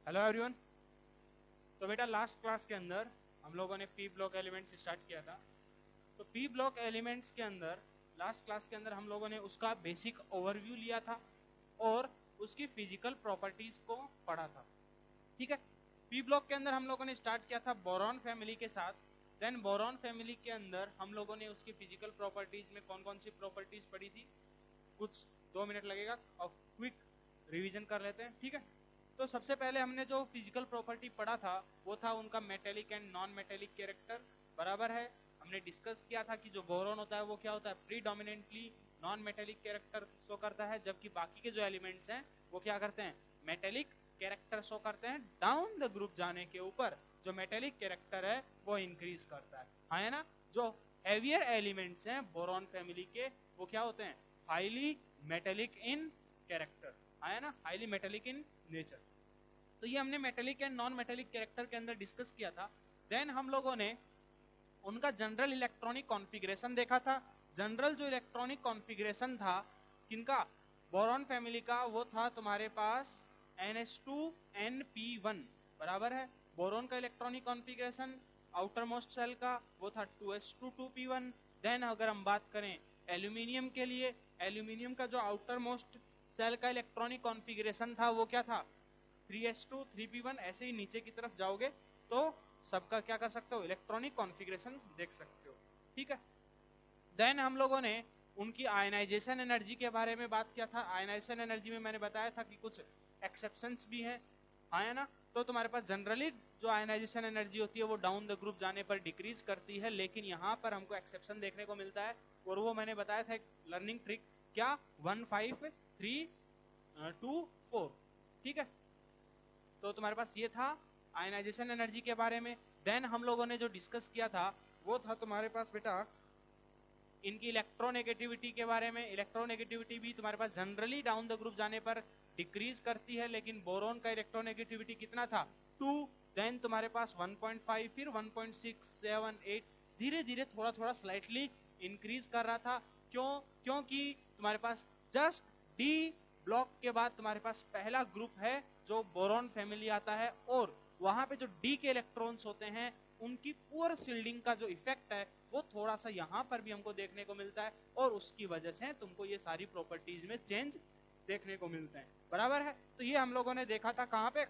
Hello everyone. तो बेटा last class के अंदर हम लोगों ने पी ब्लॉक एलिमेंट्स स्टार्ट किया था। तो पी ब्लॉक एलिमेंट्स के अंदर लास्ट क्लास के अंदर हम लोगों ने उसका बेसिक ओवरव्यू लिया था और उसकी फिजिकल प्रॉपर्टीज को पढ़ा था। ठीक है। पी ब्लॉक के अंदर हम लोगों ने स्टार्ट किया था बोरॉन फैमिली के साथ। देन बोरॉन फैमिली के अंदर हम लोगों ने उसकी फिजिकल प्रॉपर्टीज में कौन कौन सी प्रॉपर्टीज पढ़ी थी, कुछ 2 मिनट लगेगा और क्विक रिवीजन कर लेते हैं। ठीक है। तो सबसे पहले हमने जो फिजिकल प्रॉपर्टी पढ़ा था वो था उनका metallic and non metallic character. बराबर है। हमने डिस्कस किया था कि जो बोरॉन होता है वो क्या होता है, predominantly non metallic character show करता है, जबकि बाकी के जो एलिमेंट्स हैं वो क्या करते हैं, मेटेलिक कैरेक्टर शो करते हैं। डाउन द ग्रुप जाने के ऊपर जो मेटेलिक कैरेक्टर है वो इंक्रीज करता है। हाँ है ना। जो हेवियर एलिमेंट्स हैं बोरॉन फैमिली के वो क्या होते हैं, हाईली मेटेलिक इन कैरेक्टर। है ना, हाईली मेटेलिक इन नेचर। तो ये हमने metallic and non metallic character के अंदर डिस्कस किया था। देन हम लोगों ने उनका जनरल इलेक्ट्रॉनिक कॉन्फ़िगरेशन देखा था। जनरल जो इलेक्ट्रॉनिक कॉन्फ़िगरेशन था किनका, बोरॉन फैमिली का, वो था तुम्हारे पास NH2NP1। बराबर है। बोरॉन का electronic configuration outermost shell का वो था 2s2 2p1। देन अगर हम बात करें एल्यूमिनियम के लिए, एल्यूमिनियम का जो आउटर मोस्ट सेल का इलेक्ट्रॉनिक कॉन्फ़िगरेशन था वो क्या था, 3s2 3p1। ऐसे ही नीचे की तरफ जाओगे तो सबका क्या कर सकते हो, इलेक्ट्रॉनिक कॉन्फ़िगरेशन देख सकते हो। ठीक है। देन हम लोगों ने उनकी आयनाइजेशन एनर्जी के बारे में बात किया था। आयनाइजेशन एनर्जी में मैंने बताया था कि कुछ एक्सेप्शंस भी हैं। हाँ है ना। तो तुम्हारे पास जनरली जो आयनाइजेशन एनर्जी होती है वो डाउन द ग्रुप जाने पर डिक्रीज करती है, लेकिन यहाँ पर हमको एक्सेप्शन देखने को मिलता है और वो मैंने बताया था एक लर्निंग ट्रिक, क्या, 1 5 3 2 4। ठीक है। तो तुम्हारे पास ये था आयनाइजेशन एनर्जी के बारे में। देन हम लोगों ने जो डिस्कस किया था वो था तुम्हारे पास बेटा इनकी इलेक्ट्रोनेगेटिविटी के बारे में। इलेक्ट्रोनेगेटिविटी भी तुम्हारे पास जनरली डाउन द ग्रुप जाने पर डिक्रीज करती है, लेकिन बोरोन का इलेक्ट्रोनेगेटिविटी कितना था, 2। देन तुम्हारे पास 1.5, फिर 1.6 7 8, धीरे धीरे थोड़ा थोड़ा स्लाइटली इंक्रीज कर रहा था। क्यों, क्योंकि तुम्हारे पास जस्ट डी ब्लॉक के बाद तुम्हारे पास पहला ग्रुप है जो बोरॉन फैमिली आता है, और वहां पे जो डी के इलेक्ट्रॉन्स होते हैं उनकी पुअर सील्डिंग का जो इफेक्ट है वो थोड़ा सा यहां पर भी हमको देखने को मिलता है, और उसकी वजह से तुमको ये सारी प्रॉपर्टीज में चेंज देखने को मिलते हैं। बराबर है। तो ये हम लोगों ने देखा था कहां पे,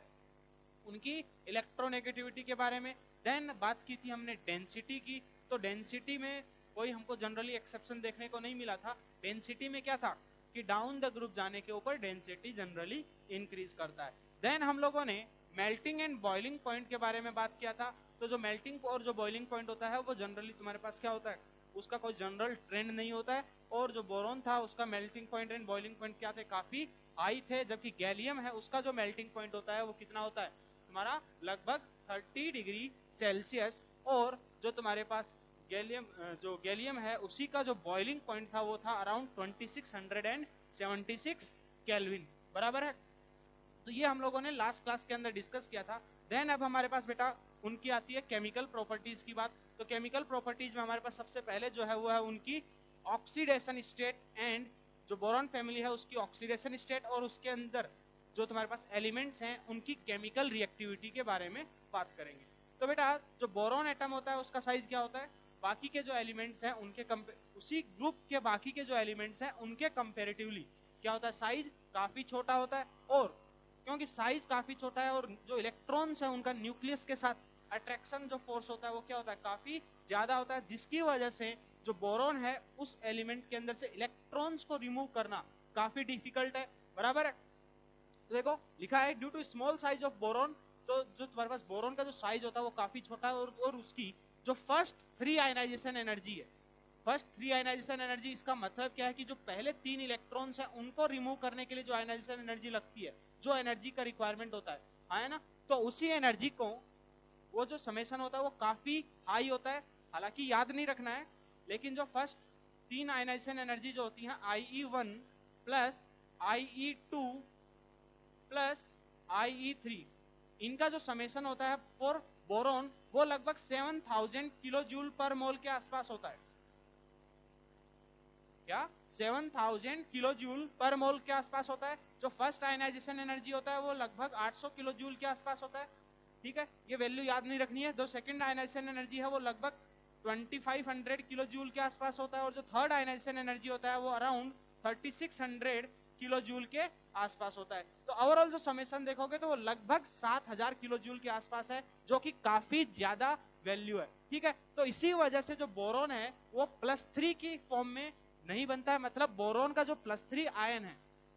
उनकी इलेक्ट्रोनेगेटिविटी के बारे में। देन बात की थी हमने डेंसिटी की। तो डेंसिटी में कोई हमको जनरली एक्सेप्शन देखने को नहीं मिला था। डेंसिटी में क्या था कि डाउन द ग्रुप जाने के ऊपर डेंसिटी जनरली इंक्रीज करता है। देन हम लोगों ने मेल्टिंग एंड बॉइलिंग पॉइंट के बारे में बात किया था। तो जो मेल्टिंग और जो बॉइलिंग पॉइंट होता है वो जनरली तुम्हारे पास क्या होता है, उसका कोई जनरल ट्रेंड नहीं होता है। और जो बोरॉन था उसका melting point and boiling point क्या थे, काफी हाई थे, जबकि गैलियम है उसका जो मेल्टिंग पॉइंट होता है वो कितना होता है तुम्हारा, लगभग 30 डिग्री सेल्सियस। और जो तुम्हारे पास गैलियम, जो गैलियम है उसी का जो बॉइलिंग पॉइंट था वो था अराउंड 2676 केल्विन। बराबर है। तो ये हम लोगों ने लास्ट क्लास के अंदर डिस्कस किया था। देन अब हमारे पास बेटा उनकी आती है केमिकल प्रॉपर्टीज की बात। तो केमिकल प्रॉपर्टीज में हमारे पास सबसे पहले जो है वो है उनकी ऑक्सीडेशन स्टेट, एंड जो बोरॉन फैमिली है उसकी ऑक्सीडेशन स्टेट, और उसके अंदर जो तुम्हारे पास एलिमेंट्स हैं उनकी केमिकल रिएक्टिविटी के बारे में बात करेंगे। तो बेटा जो बोरॉन एटम होता है उसका साइज क्या होता है, बाकी के जो एलिमेंट्स हैं उनके उसी ग्रुप के बाकी के जो एलिमेंट्स हैं उनके कंपेरेटिवली क्या होता है, साइज काफी छोटा होता है। और क्योंकि साइज काफी छोटा है और जो इलेक्ट्रॉन्स है उनका न्यूक्लियस के साथ अट्रैक्शन जो फोर्स होता है वो क्या होता है, काफी ज्यादा होता है, जिसकी वजह से जो बोरॉन है उस एलिमेंट के अंदर से इलेक्ट्रॉन्स को रिमूव करना काफी डिफिकल्ट है। बराबर है। तो देखो लिखा है due to small size of boron. तो जो तुम्हारे पास बोरॉन का जो साइज होता है वो काफी छोटा है, और उसकी जो फर्स्ट फ्री आयनाइजेशन एनर्जी है, फर्स्ट फ्री आयनाइजेशन एनर्जी, इसका मतलब क्या है कि जो पहले 3 इलेक्ट्रॉन्स हैं उनको रिमूव करने के लिए जो आयनाइजेशन एनर्जी लगती है, जो एनर्जी का रिक्वायरमेंट होता है ना, तो उसी एनर्जी को वो जो समेशन होता है वो काफी हाई होता है। हालांकि याद नहीं रखना है, लेकिन जो फर्स्ट 3 आयनाइजेशन एनर्जी जो होती है IE1 plus IE2 plus IE3, इनका जो समेशन होता है फॉर बोरॉन वो लगभग 7000 किलो जूल पर मोल के आसपास होता है। क्या 7000 किलो जूल पर मोल के आसपास होता है। जो फर्स्ट आयनाइजेशन एनर्जी होता है वो लगभग 800 किलो जूल के आसपास होता है। ठीक है, ये वैल्यू याद नहीं रखनी है। जो सेकंड आयनाइजेशन एनर्जी है वो लगभग 2500 किलो जूल के आसपास होता है, और जो थर्ड आयनाइजेशन एनर्जी होता है वो अराउंड 3600 किलो जूल के आसपास होता है। तो ओवरऑल जो समेशन देखोगे तो वो लगभग 7000 किलो जूल के आसपास है, जो कि काफी ज्यादा वैल्यू है। ठीक है, तो इसी वजह से जो बोरोन है वो +3 की फॉर्म में नहीं बनता है, मतलब बोरोन का जो +3 आयन है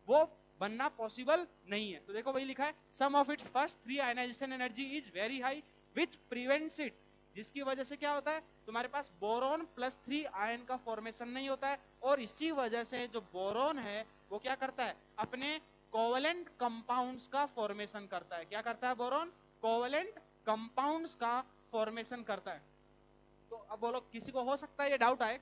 वो बनना पॉसिबल नहीं है। तो देखो वही लिखा है, sum of its first 3 ionization energy is very high which prevents it, जिसकी वजह से क्या होता है, तुम्हारे पास बोरोन +3 आयन का फॉर्मेशन नहीं होता है, और इसी वजह से जो बोरोन है वो क्या करता है, अपने कोवेलेंट कंपाउंड्स का फॉर्मेशन करता है। क्या करता है बोरोन? कोवेलेंट कंपाउंड्स का फॉर्मेशन करता है। तो अब बोलो, किसी को हो सकता है ये डाउट आए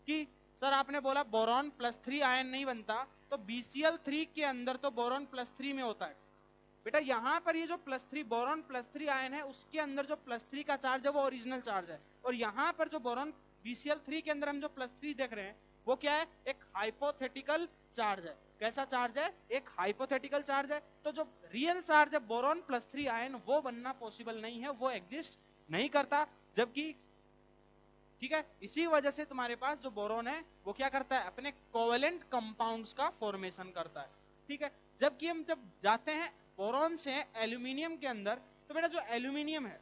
कि सर आपने बोला बोरॉन +3 आयन नहीं बनता, तो BCl3 के अंदर तो बोरॉन +3 में होता है। बेटा यहाँ पर ये जो +3 बोरॉन +3 आयन है उसके अंदर जो +3 का चार्ज है वो ओरिजिनल चार्ज है, और यहाँ पर जो बोरॉन BCl3 के अंदर हम जो +3 देख रहे हैं वो क्या है, एक हाइपोथेटिकल चार्ज है। कैसा चार्ज है? एक हाइपोथेटिकल चार्ज है। तो जो रियल चार्ज है बोरॉन +3 आयन वो बनना पॉसिबल नहीं है, वो एग्जिस्ट नहीं करता। जबकि ठीक है, इसी वजह से तुम्हारे पास जो बोरोन है वो क्या करता है, अपने कोवेलेंट कंपाउंड्स का फॉर्मेशन करता है। ठीक है, जबकि हम जब जाते हैं बोरोन से एल्यूमिनियम के अंदर, तो बेटा जो एल्यूमिनियम है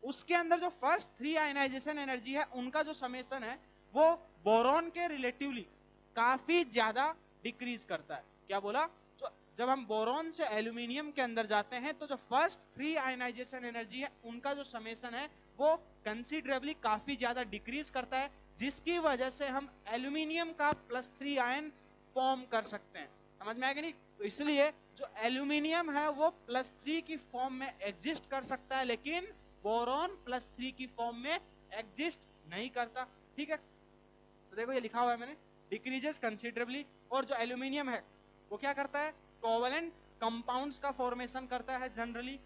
उसके अंदर जो फर्स्ट 3 आयनाइजेशन एनर्जी है उनका जो समेशन है वो बोरोन के रिलेटिवली काफी ज्यादा डिक्रीज करता है। क्या बोला? जो जब हम बोरोन से एल्यूमिनियम के अंदर जाते हैं तो जो फर्स्ट 3 आयनाइजेशन एनर्जी है उनका जो समेशन है वो कंसिडरेबली काफी ज्यादा डिक्रीज करता है, जिसकी वजह से हम एल्यूमिनियम का +3 आयन फॉर्म कर सकते हैं। समझ में आएगा नहीं? तो इसलिए जो एल्यूमिनियम है वो +3 की फॉर्म में एग्जिस्ट कर सकता है, लेकिन बोरॉन +3 की फॉर्म में एग्जिस्ट नहीं करता। ठीक है, तो देखो ये लिखा हुआ है मैंने, डिक्रीजेस कंसिडरेबली। और जो एल्यूमिनियम है वो क्या करता है, कोवेलेंट कंपाउंड्स का फॉर्मेशन करता है जनरली।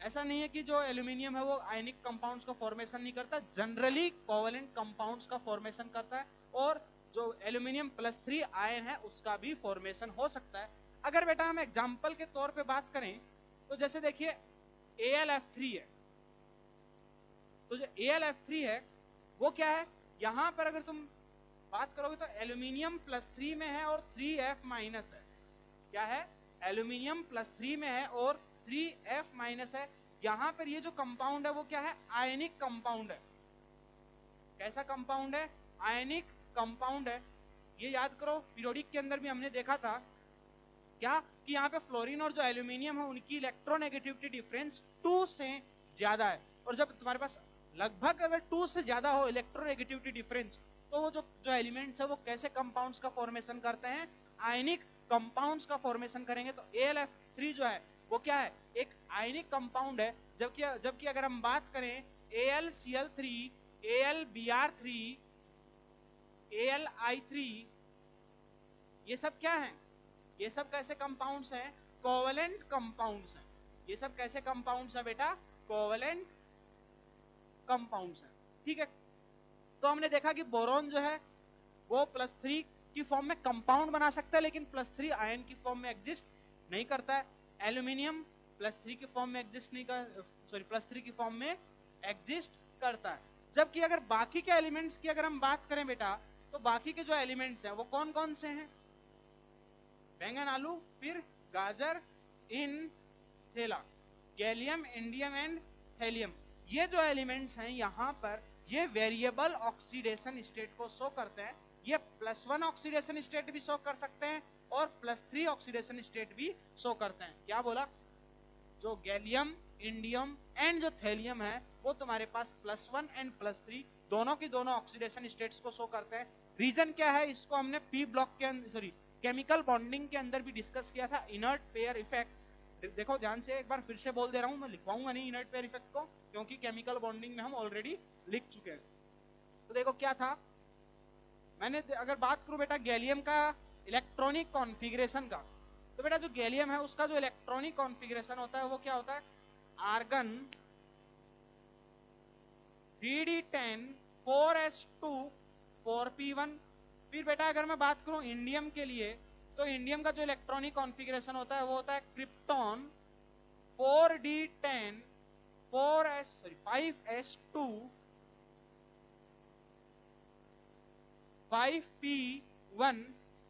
ऐसा नहीं है कि जो एल्यूमिनियम है वो आयनिक कंपाउंड्स का फॉर्मेशन नहीं करता, जनरली कोवेलेंट कंपाउंड्स का फॉर्मेशन करता है, और जो एल्यूमिनियम +3 आयन है उसका भी फॉर्मेशन हो सकता है। अगर बेटा हम एग्जांपल के तौर पे बात करें तो जैसे देखिए AlF3 है, तो जो AlF3 है वो क्या है, यहां पर अगर तुम बात करोगे तो एल्यूमिनियम +3 में है और 3F- है। क्या है? एल्यूमिनियम +3 में है और 3F- है। यहां पर ये जो कंपाउंड है वो क्या है, आयनिक कंपाउंड है। कैसा कंपाउंड है? आयनिक कंपाउंड है। ये याद करो, पीरियोडिक के अंदर भी हमने देखा था क्या कि यहाँ पे फ्लोरीन और जो एल्यूमिनियम है उनकी इलेक्ट्रोनेगेटिविटी डिफरेंस 2 से ज्यादा है, और जब तुम्हारे पास लगभग अगर 2 से ज्यादा हो इलेक्ट्रोनेगेटिविटी डिफरेंस, तो वो जो एलिमेंट्स है वो कैसे कंपाउंड्स का फॉर्मेशन करते हैं, आयनिक कंपाउंड्स का फॉर्मेशन करेंगे। तो AlF3 जो है वो क्या है, एक आयनिक कंपाउंड है। जबकि अगर हम बात करें AlCl3, AlBr3, AlI3, ये सब क्या है, ये सब कैसे कंपाउंड्स हैं, कोवेलेंट कंपाउंड्स हैं। ये सब कैसे कंपाउंड्स हैं बेटा, कोवेलेंट कंपाउंड्स हैं। ठीक है, तो हमने देखा कि बोरॉन जो है वो +3 की फॉर्म में कंपाउंड बना सकता है, लेकिन +3 आयन की फॉर्म में एग्जिस्ट नहीं करता है। एल्यूमिनियम +3 की फॉर्म में एग्जिस्ट नहीं कर, सॉरी +3 की फॉर्म में एग्जिस्ट करता है। जबकि अगर बाकी के एलिमेंट्स की अगर हम बात करें बेटा, तो बाकी के जो एलिमेंट्स हैं वो कौन कौन से हैं, बैंगन, आलू, फिर गाजर, इन, थेला, गैलियम, इंडियम एंड थैलियम। ये जो एलिमेंट्स हैं यहाँ पर ये वेरिएबल ऑक्सीडेशन स्टेट को शो करते हैं। ये +1 ऑक्सीडेशन स्टेट भी शो कर सकते हैं और +3 ऑक्सीडेशन स्टेट भी शो करते हैं। क्या बोला? जो गैलियम, इंडियम एंड जो थैलियम है वो तुम्हारे पास +1 एंड +3 दोनों की दोनों ऑक्सीडेशन स्टेट्स को शो करते हैं। रीजन क्या है, इसको हमने P ब्लॉक के अंदर, सॉरी केमिकल बॉन्डिंग के अंदर भी डिस्कस किया था, इनर्ट पेयर इफेक्ट। देखो ध्यान से, एक बार फिर से बोल दे रहा हूं, मैं लिखवाऊंगा नहीं इनर्ट पेयर इफेक्ट को, क्योंकि केमिकल बॉन्डिंग में हम ऑलरेडी लिख चुके हैं। तो देखो क्या था, मैंने अगर बात करूं बेटा गैलियम का इलेक्ट्रॉनिक कॉन्फ़िगरेशन का, तो बेटा जो गैलियम है उसका जो इलेक्ट्रॉनिक कॉन्फ़िगरेशन होता है वो क्या होता है, आर्गन 3d10 4s2 4p1, फिर बेटा अगर मैं बात करूं इंडियम के लिए, तो इंडियम का जो इलेक्ट्रॉनिक कॉन्फ़िगरेशन होता है वो होता है क्रिप्टॉन 4d10 5s2 5p1।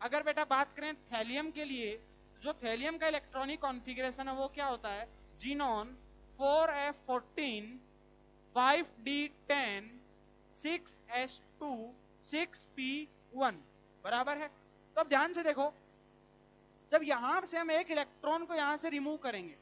अगर बेटा बात करें थैलियम के लिए, जो थैलियम का इलेक्ट्रॉनिक कॉन्फ़िगरेशन है वो क्या होता है, xenon 4f14 5d10 6s2 6p1 बराबर है। तो अब ध्यान से देखो, जब यहां से हम एक इलेक्ट्रॉन को यहां से रिमूव करेंगे,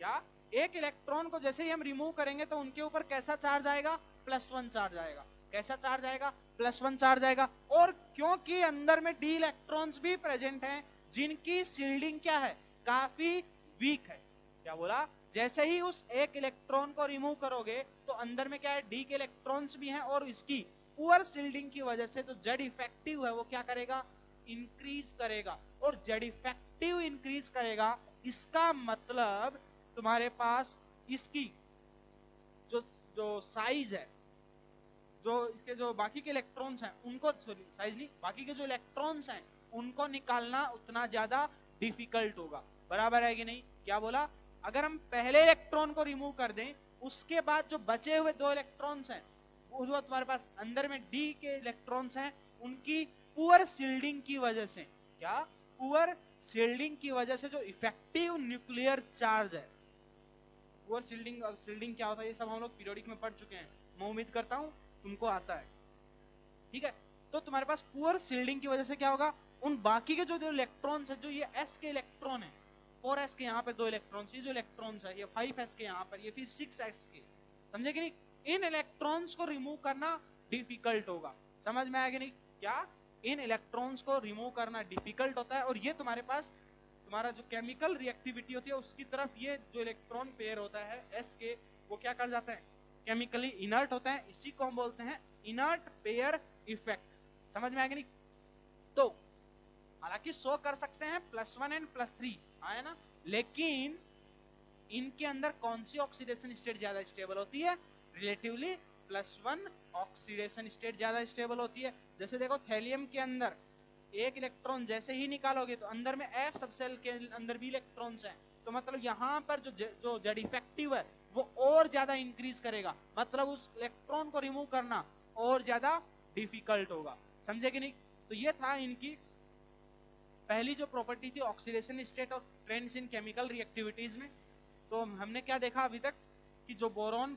क्या एक इलेक्ट्रॉन को जैसे ही हम रिमूव करेंगे तो उनके ऊपर कैसा चार्ज आएगा, +1 चार्ज आएगा। कैसा चार्ज आएगा, +1 चार्ज आएगा। और क्योंकि अंदर में डी इलेक्ट्रॉन्स भी प्रेजेंट हैं जिनकी शील्डिंग क्या है, काफी वीक है। क्या बोला, जैसे ही उस एक इलेक्ट्रॉन को रिमूव करोगे तो अंदर में क्या है, डी के इलेक्ट्रॉन्स भी हैं और इसकी पुअर शील्डिंग की वजह से जो जेड इफेक्टिव है वो क्या करेगा, इंक्रीज करेगा। और जेड इफेक्टिव इंक्रीज करेगा, इसका मतलब तुम्हारे पास इसकी जो जो साइज है, जो इसके जो बाकी के इलेक्ट्रॉन्स हैं उनको, सॉरी साइज नहीं, बाकी के जो इलेक्ट्रॉन्स हैं उनको निकालना उतना ज्यादा डिफिकल्ट होगा। बराबर है कि नहीं? क्या बोला, अगर हम पहले इलेक्ट्रॉन को रिमूव कर दें, उसके बाद जो बचे हुए 2 इलेक्ट्रॉन्स हैं वो जो तुम्हारे पास अंदर में डी के इलेक्ट्रॉन्स हैं, उनकी पुअर शील्डिंग की वजह से, क्या पुअर शील्डिंग की वजह से जो इफेक्टिव न्यूक्लियर चार्ज है, पुअर शील्डिंग क्या होता है ये सब हम लोग पीरियोडिक में पढ़ चुके हैं, मैं उम्मीद करता हूं तुमको आता है। ठीक है, तो तुम्हारे पास पुअर शील्डिंग की वजह से क्या होगा, उन बाकी के जो इलेक्ट्रॉन्स है, जो ये s के इलेक्ट्रॉन है, 4s के यहाँ पे 2 इलेक्ट्रॉन्स, ये जो इलेक्ट्रॉन्स है ये 5s के यहाँ पर, ये फिर 6s के, समझे कि नहीं? इन इलेक्ट्रॉन्स को रिमूव करना डिफिकल्ट होगा। समझ में आया कि नहीं? क्या इन इलेक्ट्रॉन्स को रिमूव करना डिफिकल्ट होता है, और ये तुम्हारे पास तुम्हारा जो केमिकल रिएक्टिविटी होती है उसकी तरफ ये जो इलेक्ट्रॉन पेयर होता है s के, वो क्या कर जाते हैं, केमिकली इनर्ट होते हैं। इसी को हम बोलते हैं इनर्ट पेयर इफेक्ट। समझ में आया कि नहीं? तो हालांकि शो कर सकते हैं +1 एंड +3 आया ना, लेकिन इनके अंदर कौन सी ऑक्सीडेशन स्टेट ज्यादा स्टेबल होती है, रिलेटिवली +1 ऑक्सीडेशन स्टेट ज्यादा स्टेबल होती है। जैसे देखो थैलियम के अंदर एक इलेक्ट्रॉन जैसे ही निकालोगे तो अंदर में F सबसेल के अंदर भी इलेक्ट्रॉन्स हैं, तो मतलब यहाँ पर जो जेड इफेक्टिव है वो और ज्यादा इंक्रीज करेगा, मतलब उस इलेक्ट्रॉन को रिमूव करना और ज्यादा डिफिकल्ट होगा। समझे कि नहीं? तो ये था इनकी पहली जो प्रॉपर्टी थी, ऑक्सीडेशन स्टेट और ट्रेंड्स इन केमिकल रिएक्टिविटीज में। तो हमने क्या देखा अभी तक कि जो बोरॉन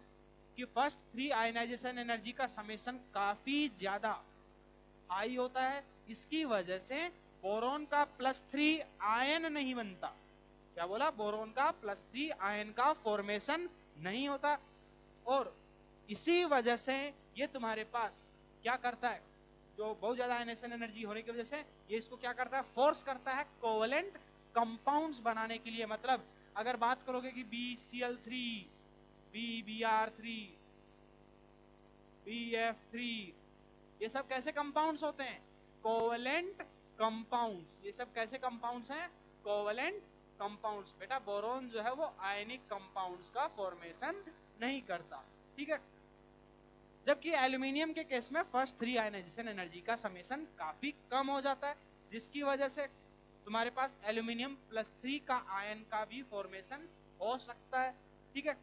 की फर्स्ट 3 आयनाइजेशन एनर्जी का समेशन काफी ज्यादा हाई होता है, इसकी वजह से बोरॉन का +3 आयन नहीं बनता। क्या बोला, बोरॉन का +3 आयन का फॉर्मेशन नहीं होता, और इसी वजह से ये तुम्हारे पास क्या करता है, जो बहुत ज्यादा आयनेशन एनर्जी होने की वजह से ये इसको क्या करता है, फोर्स करता है कोवेलेंट कंपाउंड्स बनाने के लिए। मतलब अगर बात करोगे कि BCl3 BBr3 BF3, ये सब कैसे कंपाउंड्स होते हैं, कोवेलेंट कंपाउंड्स। ये सब कैसे कंपाउंड्स हैं, कोवेलेंट कंपाउंड्स। बेटा बोरॉन जो है वो आयनिक कंपाउंड्स का फॉर्मेशन नहीं करता। ठीक है, जबकि एल्यूमिनियम के केस में फर्स्ट 3 आयनाइजेशन एनर्जी का समेशन काफी कम हो जाता है, जिसकी वजह से तुम्हारे पास एल्यूमिनियम +3 का आयन का भी फॉर्मेशन हो सकता है। ठीक है,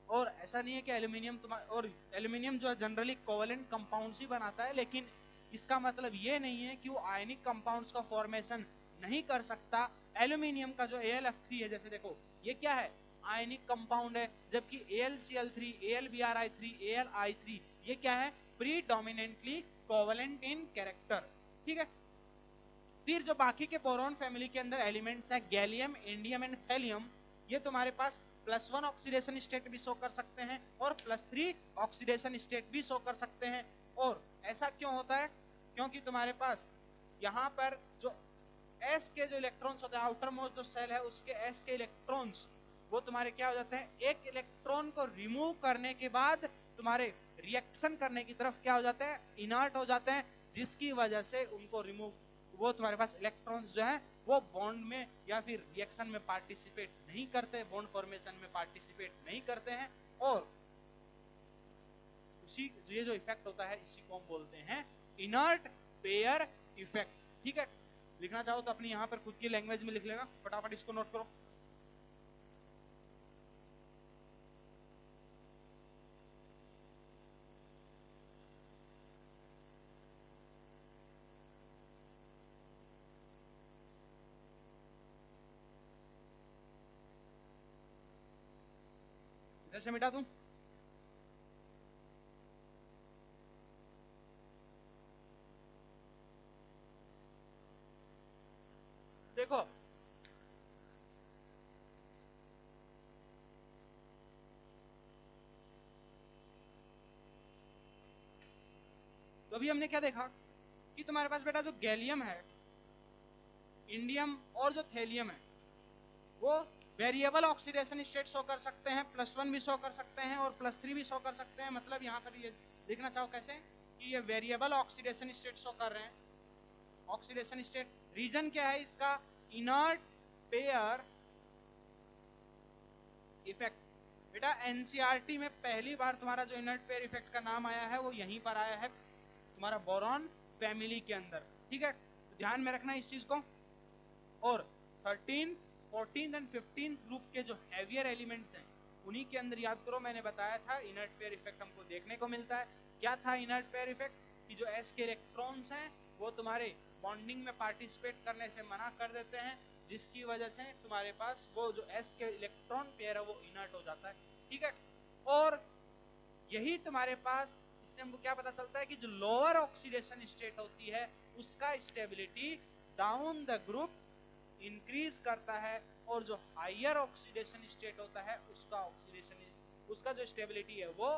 और ऐसा नहीं है कि एल्यूमिनियम जो है जनरली कोवेलेंट कंपाउंड्स ही बनाता है, लेकिन इसका मतलब ये नहीं है कि वो आयनिक कंपाउंड्स का फॉर्मेशन नहीं कर सकता। एल्यूमिनियम का जो AlF3 है, जैसे देखो ये क्या है, आयनिक कंपाउंड है, जबकि AlCl3 AlBrI3 AlI3 ये क्या है, प्रीडोमिनेंटली कोवेलेंट इन कैरेक्टर। ठीक है, फिर जो बाकी के बोरॉन फैमिली के अंदर एलिमेंट्स है गैलियम, इंडियम एंड थैलियम, ये तुम्हारे पास +1 ऑक्सीडेशन स्टेट भी शो कर सकते हैं और +3 ऑक्सीडेशन स्टेट भी शो कर सकते हैं। और ऐसा क्यों होता है, क्योंकि तुम्हारे पास यहाँ पर जो S के जो इलेक्ट्रॉन्स होते हैं, आउटर मोस्ट जो सेल है उसके S के इलेक्ट्रॉन्स वो तुम्हारे क्या हो जाते हैं, एक इलेक्ट्रॉन को रिमूव करने के बाद तुम्हारे रिएक्शन करने की तरफ क्या हो जाते हैं, इनर्ट हो जाते हैं, जिसकी वजह से उनको रिमूव, वो तुम्हारे पास इलेक्ट्रॉन्स जो है वो बॉन्ड में या फिर रिएक्शन में पार्टिसिपेट नहीं करते, बॉन्ड फॉर्मेशन में पार्टिसिपेट नहीं करते हैं, और उसी ये जो इफेक्ट होता है इसी को हम बोलते हैं इनर्ट पेयर इफेक्ट। ठीक है, लिखना चाहो तो अपनी यहां पर खुद की लैंग्वेज में लिख लेना, फटाफट इसको नोट करो। इधर से मिटा दूं? देखो तो अभी हमने क्या देखा कि तुम्हारे पास बेटा जो गैलियम है, इंडियम और जो थैलियम है वो वेरिएबल ऑक्सीडेशन स्टेट शो कर सकते हैं, +1 भी शो कर सकते हैं और +3 भी शो कर सकते हैं। मतलब यहाँ पर ये लिखना चाहो कैसे कि ये वेरिएबल ऑक्सीडेशन स्टेट शो कर रहे हैं। ऑक्सीडेशन स्टेट रीजन क्या है इसका? Inert pair effect. बेटा एनसीईआरटी में पहली बार तुम्हारा जो इनर्ट पेयर इफेक्ट का नाम आया है वो यहीं पर आया है, तुम्हारा बोरॉन फैमिली के अंदर। ठीक है, तो ध्यान में रखना इस चीज को। और 13th, 14th and 15th group के जो हैवियर एलिमेंट्स हैं उन्हीं के अंदर याद करो मैंने बताया था इनर्ट पेयर इफेक्ट हमको देखने को मिलता है। क्या था इनर्ट पेयर इफेक्ट? कि जो एस के इलेक्ट्रॉन्स हैं वो तुम्हारे बॉन्डिंग में पार्टिसिपेट करने से मना कर देते हैं, जिसकी वजह से तुम्हारे पास वो जो एस के इलेक्ट्रॉन पेयर है वो इनर्ट हो जाता है। ठीक है, और यही तुम्हारे पास इससे हमको क्या पता चलता है कि जो लोअर ऑक्सीडेशन स्टेट होती है उसका stability down the group increase करता है, और जो हायर ऑक्सीडेशन स्टेट होता है उसका जो स्टेबिलिटी है वो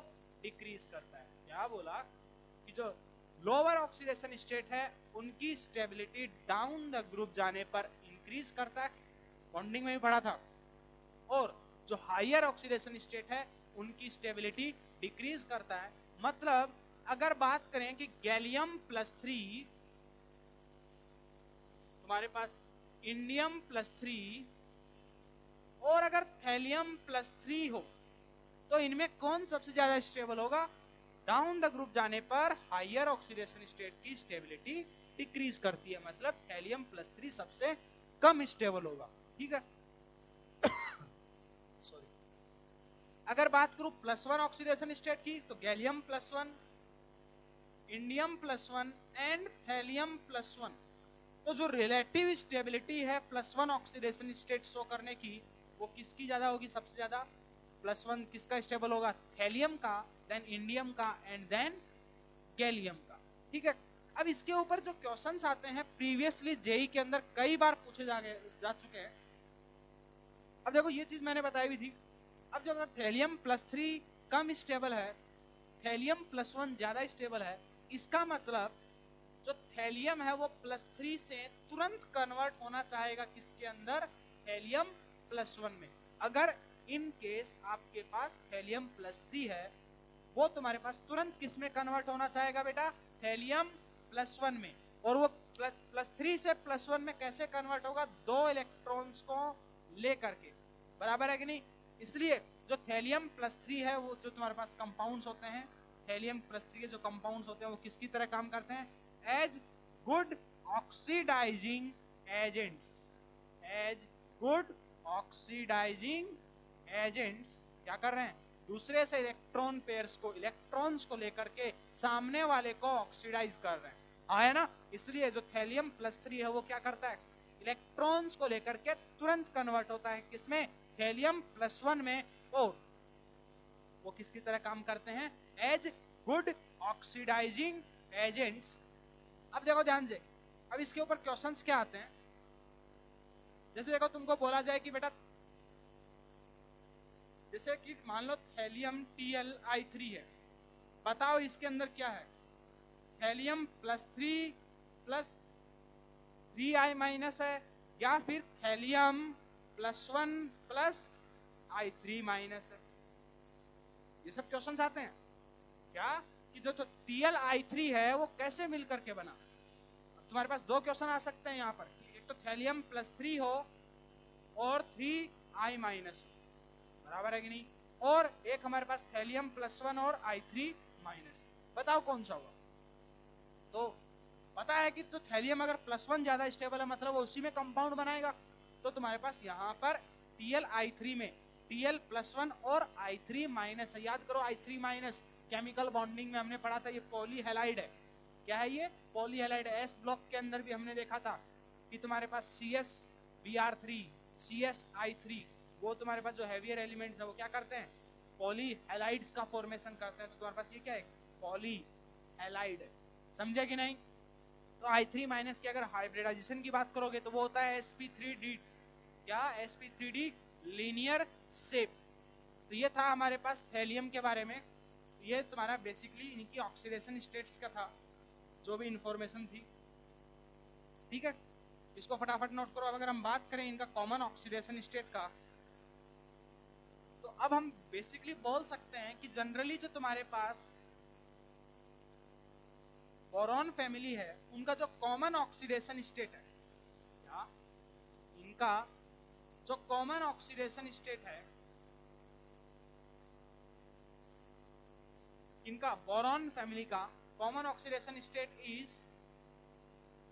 डिक्रीज करता है। क्या बोला कि जो लोअर ऑक्सीडेशन स्टेट है उनकी स्टेबिलिटी डाउन द ग्रुप जाने पर इंक्रीज करता है, बॉन्डिंग में भी पढ़ा था, और जो हायर ऑक्सीडेशन स्टेट है उनकी स्टेबिलिटी डिक्रीज करता है। मतलब अगर बात करें कि गैलियम +3 तुम्हारे पास इंडियम +3 और अगर थैलियम +3 हो तो इनमें कौन सबसे ज्यादा स्टेबल होगा? डाउन द ग्रुप जाने पर हायर ऑक्सीडेशन स्टेट की स्टेबिलिटी डिक्रीज करती है, मतलब थैलियम +3 सबसे कम स्टेबल होगा। ठीक है सॉरी, अगर बात करूं +1 ऑक्सीडेशन स्टेट की तो गैलियम +1, इंडियम +1 एंड थैलियम +1। तो जो रिलेटिव स्टेबिलिटी है +1 ऑक्सीडेशन स्टेट शो करने की वो किसकी ज्यादा होगी? सबसे ज्यादा +1 किसका स्टेबल होगा? थैलियम का, देन इंडियम का एंड देन गैलियम का। ठीक है, अब इसके ऊपर जो क्वेश्चंस आते हैं प्रीवियसली जेई के अंदर कई बार पूछे जा चुके हैं। अब देखो ये चीज मैंने बताई भी थी। अब जो अगर थैलियम +3 कम स्टेबल है, थैलियम +1 ज्यादा स्टेबल है, इसका मतलब जो थैलियम है वो +3 से तुरंत कन्वर्ट होना चाहेगा किसके अंदर? थैलियम +1 में। अगर इन केस आपके पास थैलियम +3 है वो तुम्हारे पास तुरंत किस में कन्वर्ट होना चाहेगा बेटा? थैलियम +1 में। और वो +3 से +1 में कैसे कन्वर्ट होगा? 2 इलेक्ट्रॉन्स को लेकर के, बराबर है कि नहीं? इसलिए जो थैलियम +3 है वो जो तुम्हारे पास कंपाउंड्स होते हैं, थैलियम +3 के जो कंपाउंड्स होते हैं वो किसकी तरह काम करते हैं? As good oxidising agents. As good oxidising agents क्या कर रहे हैं? दूसरे से इलेक्ट्रॉन्स को लेकर के सामने वाले को ऑक्सीडाइज कर रहे हैं, है ना? इसलिए जो थैलियम +3 है वो क्या करता है? इलेक्ट्रॉन्स को लेकर के तुरंत कन्वर्ट होता है किसमें? थैलियम +1 में, और वो किसकी तरह काम करते हैं? As good oxidising agents. अब देखो ध्यान से, अब इसके ऊपर क्वेश्चंस क्या आते हैं? जैसे देखो तुमको बोला जाए कि बेटा जैसे कि मान लो थैलियम TlI3 है, बताओ इसके अंदर क्या है? थैलियम +3 + 3I- है या फिर थैलियम +1 + I3- है? ये सब क्वेश्चंस आते हैं क्या कि जो TlI3 है वो कैसे मिलकर के बना? तुम्हारे पास दो क्वेश्चन आ सकते हैं यहाँ पर, एक तो थैलियम +3 हो और 3I- हो, बराबर है कि नहीं? और एक हमारे पास थैलियम +1 और I3-, बताओ कौन सा होगा? तो पता है कि तो थैलियम अगर +1 ज्यादा स्टेबल है मतलब वो उसी में कंपाउंड बनाएगा, तो तुम्हारे पास यहाँ पर Tl में Tl+1 और I3- है। याद करो I3- केमिकल बॉन्डिंग में हमने पढ़ा था, ये पॉलीहेलाइड है। क्या है ये? पॉलीहेलाइड है। एस ब्लॉक के अंदर भी हमने देखा था कि तुम्हारे पास CsBr3 CsI3, वो तुम्हारे पास जो हैवियर एलिमेंट्स है वो क्या करते हैं? पॉलीहेलाइड्स का फॉर्मेशन करते हैं। तो तुम्हारे पास ये क्या है? पॉलीहेलाइड है। समझे कि नहीं? तो I3- की अगर हाइब्रिडाइजेशन की बात करोगे तो वो होता है sp3d। क्या? sp3d linear shape. तो ये था हमारे पास थैलियम के बारे में। ये तुम्हारा बेसिकली इनकी ऑक्सीडेशन स्टेट्स का था, जो भी इंफॉर्मेशन थी। ठीक है, इसको फटाफट नोट करो। अब अगर हम बात करें इनका कॉमन ऑक्सीडेशन स्टेट का, तो अब हम बेसिकली बोल सकते हैं कि जनरली जो तुम्हारे पास बोरॉन फैमिली है उनका जो कॉमन ऑक्सीडेशन स्टेट है, क्या इनका जो कॉमन ऑक्सीडेशन स्टेट है, इनका बोरॉन फैमिली का कॉमन ऑक्सीडेशन स्टेट इज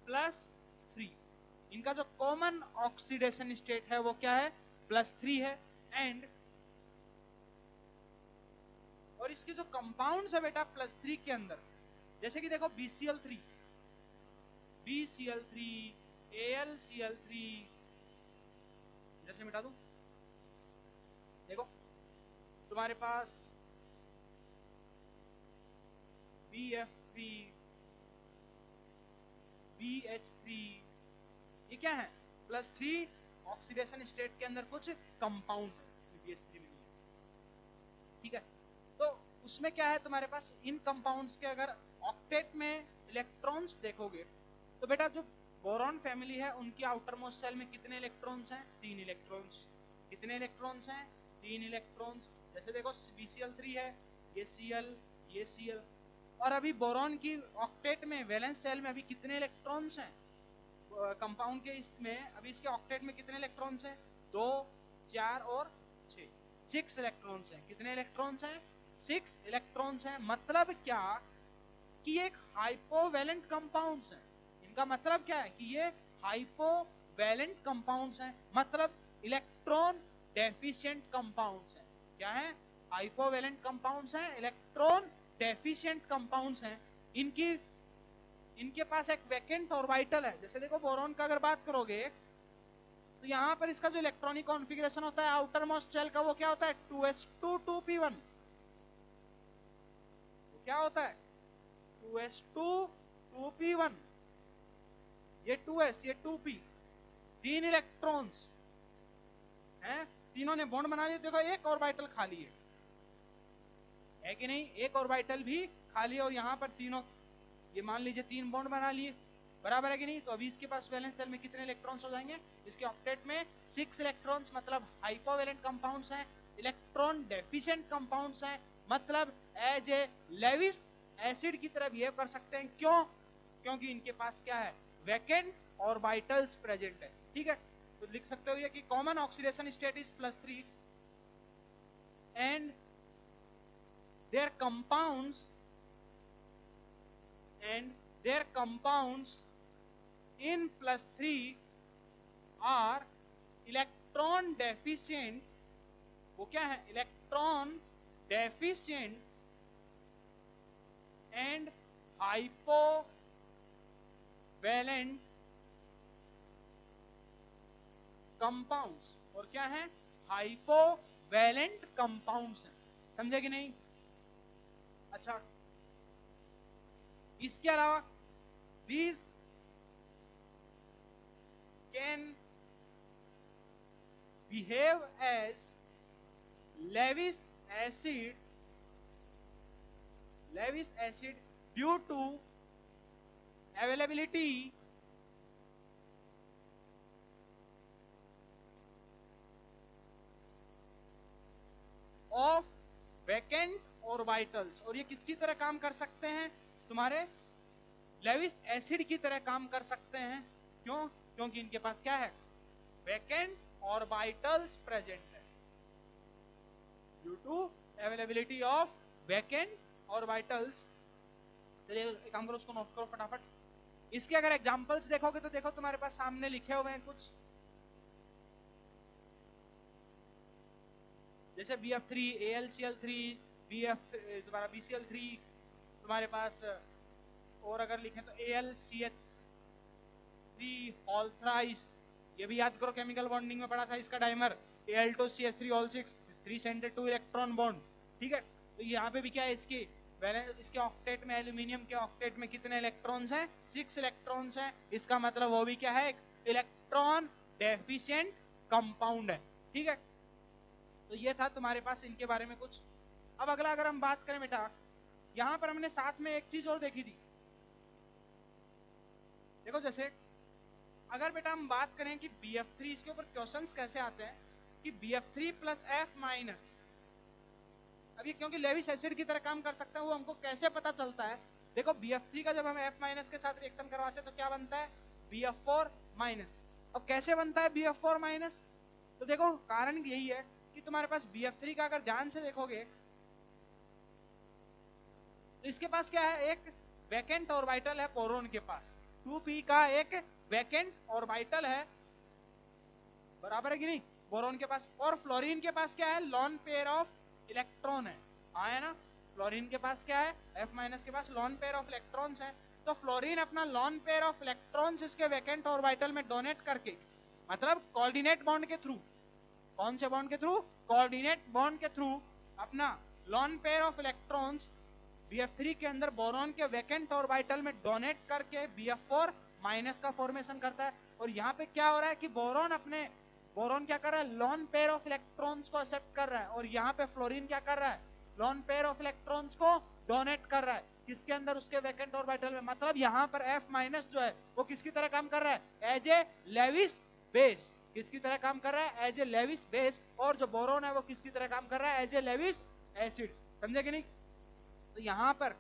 +3। इनका जो कॉमन ऑक्सीडेशन स्टेट है वो क्या है? +3 है। एंड और इसके जो कंपाउंड्स है बेटा +3 के अंदर, जैसे कि देखो BCl3, BCl3, AlCl3, जैसे मिटा दूं, देखो तुम्हारे पास BF3, BH3, ये क्या है? +3 ऑक्सीडेशन स्टेट के अंदर कुछ कंपाउंड है, BH3 में नहीं है। ठीक है, तो उसमें क्या है तुम्हारे पास? इन कंपाउंड्स के अगर ऑक्टेट में इलेक्ट्रॉन्स देखोगे तो बेटा जो बोरॉन फैमिली है उनकी आउटर मोस्ट सेल में कितने इलेक्ट्रॉन्स हैं? 3 इलेक्ट्रॉन्स। कितने इलेक्ट्रॉन्स हैं? 3 इलेक्ट्रॉन्स। जैसे देखो BCl3 है, ये Cl, ये Cl। और अभी बोरॉन की ऑक्टेट में वैलेंस सेल में अभी कितने इलेक्ट्रॉन्स हैं? कंपाउंड के इसमें अभी इसके ऑक्टेट में कितने इलेक्ट्रॉन्स हैं? 2, 4 और 6, 6 इलेक्ट्रॉन्स हैं। कितने इलेक्ट्रॉन्स हैं? 6 इलेक्ट्रॉन्स हैं। मतलब क्या कि एक हाइपोवैलेंट कंपाउंड्स हैं। इनका मतलब क्या है? कि ये हाइपोवैलेंट कंपाउंड्स हैं, मतलब इलेक्ट्रॉन डेफिशिएंट कंपाउंड्स हैं। क्या है? हाइपोवैलेंट कंपाउंड्स हैं, इलेक्ट्रॉन डेफिशिएंट कंपाउंड्स हैं। इनके पास एक वैकेंट ऑर्बिटल है। जैसे देखो बोरॉन का अगर बात करोगे तो यहां पर इसका जो इलेक्ट्रॉनिक कॉन्फ़िगरेशन होता है आउटर मोस्ट शेल का, वो क्या होता है? 2s2 2p1। वो क्या होता है? 2s2 2p1। ये 2s, ये 2p, 3 इलेक्ट्रॉन्स हैं। तीनों ने बॉन्ड बना लिया। देखो एक ऑर्बिटल खाली है कि नहीं? एक ऑर्बिटल भी खाली है। और यहां पर तीनों, ये मान लीजिए 3 बॉन्ड बना लिए, बराबर है कि नहीं? तो अभी इसके पास वैलेंस सेल में कितने इलेक्ट्रॉन्स हो जाएंगे? इसके ऑक्टेट में 6 इलेक्ट्रॉन्स, मतलब हाइपोवैलेंट कंपाउंड्स हैं, इलेक्ट्रॉन डेफिशिएंट कंपाउंड्स हैं, मतलब एज ए लेविस एसिड की तरह बिहेव कर सकते हैं। क्यों? क्योंकि इनके पास क्या है? वैकेंट ऑर्बिटल्स प्रेजेंट है। ठीक है, तो लिख सकते हो ये कि common oxidation state is +3 and their compounds in +3 are electron deficient। वो क्या है? Electron deficient and hypovalent compounds. और क्या है? हाइपोवैलेंट कंपाउंड्स हैं। समझे कि नहीं? अच्छा, इसके अलावा these can behave as Lewis acid due to availability of vacant orbitals। और ये किसकी तरह काम कर सकते हैं? तुम्हारे लेविस एसिड की तरह काम कर सकते हैं। क्यों? क्योंकि इनके पास क्या है? वैकेंट ऑर्बिटल्स प्रेजेंट है। Due to availability of vacant orbitals. चलिए एक काम करो, उसको नोट करो फटाफट। इसके अगर एग्जांपल्स देखोगे तो देखो तुम्हारे पास सामने लिखे हुए हैं कुछ, जैसे BF3, AlCl3, BF तुम्हारा BCl3, तुम्हारे पास और अगर लिखे तो AlCH3 ऑल थ्राइस, ये भी याद करो केमिकल बॉन्डिंग में पढ़ा था इसका dimer, Al2CH3 all 6 3 centre 2 electron bond, ठीक है। तो यहाँ पे भी क्या है, इसके ऑक्टेट में, एल्यूमिनियम के ऑक्टेट में कितने इलेक्ट्रॉन्स हैं, 6 इलेक्ट्रॉन्स हैं। इसका मतलब वो भी क्या है, एक इलेक्ट्रॉन डेफिशिएंट कंपाउंड है, ठीक है। तो ये था तुम्हारे पास इनके बारे में कुछ। अब अगला अगर हम बात करें बेटा, यहां पर हमने साथ में एक चीज और देखी थी, देखो जैसे अगर बेटा हम बात करें कि BF3, इसके ऊपर क्वेश्चंस कैसे आते हैं कि BF3 प्लस F माइनस, अब ये क्योंकि लेविस एसिड की तरह काम कर सकता है, वो हमको कैसे पता चलता है। देखो BF3 का जब हम F माइनस के साथ रिएक्शन करवाते हैं तो क्या बनता है, BF4 माइनस। अब कैसे बनता है BF4 माइनस, तो देखो कारण यही है कि तुम्हारे पास BF3 का अगर ध्यान से देखोगे तो इसके पास क्या है, एक वैकेंट ऑर्बिटल है बोरोन के पास, 2p का एक वैकेंट ऑर्बिटल है, बराबर है कि नहीं, बोरोन के पास। और फ्लोरीन के पास क्या है, लॉन पेयर ऑफ इलेक्ट्रॉन है, हाँ है ना। फ्लोरीन के पास क्या है, F माइनस के पास लॉन पेयर ऑफ इलेक्ट्रॉन्स है। तो फ्लोरीन अपना लॉन पेयर ऑफ इलेक्ट्रॉन्स इसके वैकेंट ऑर्बिटल में डोनेट करके, मतलब कोऑर्डिनेट बॉन्ड के थ्रू, कौन से बॉन्ड के थ्रू, कोऑर्डिनेट बॉन्ड के थ्रू, अपना lone pair of electrons BF3 के अंदर बोरॉन के वैकेंट ऑर्बिटल में डोनेट करके BF4 माइनस का फॉर्मेशन करता है। और यहाँ पे क्या हो रहा है कि बोरॉन क्या कर रहा है, लॉन पेयर ऑफ इलेक्ट्रॉन्स को एक्सेप्ट कर रहा है, और यहाँ पे फ्लोरीन क्या कर रहा है, लॉन पेयर ऑफ इलेक्ट्रॉन्स को डोनेट कर रहा है, किसके अंदर, उसके वैकेंट ऑर्बिटल में। मतलब यहाँ पर F माइनस जो है वो किसकी तरह काम कर रहा है, एज ए लेविस बेस, किसकी तरह काम कर रहा है, एज ए लेविस बेस। और जो बोरॉन है वो किसकी तरह काम कर रहा है, एज ए लेविस एसिड, समझे कि नहीं। तो यहां पर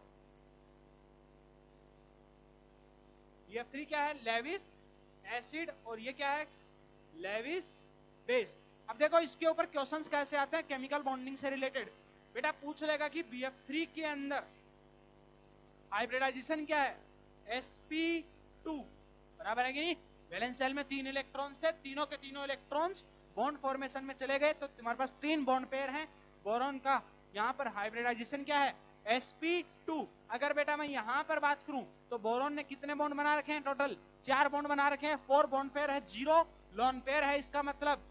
BF3 क्या है, लेविस एसिड, और ये क्या है, लेविस बेस। अब देखो इसके ऊपर क्वेश्चंस कैसे आते हैं केमिकल बॉन्डिंग से रिलेटेड, बेटा पूछ लेगा कि BF3 के अंदर हाइब्रिडाइजेशन क्या है, sp2, बराबर है कि नहीं। वैलेंस शेल में 3 इलेक्ट्रॉन्स थे, तीनों के तीनों इलेक्ट्रॉन्स बॉन्ड फॉर्मेशन में चले गए, तो तुम्हारे पास 3 बॉन्ड पेयर हैं बोरॉन का। यहाँ पर हाइब्रिडाइजेशन क्या है, sp2। अगर बेटा मैं यहां पर बात करूं तो बोरॉन ने कितने बॉन्ड बना रखे हैं, टोटल 4 बॉन्ड बना रखे हैं, 4 बॉन्ड पेयर है, 0 लॉन पेयर है। इसका मतलब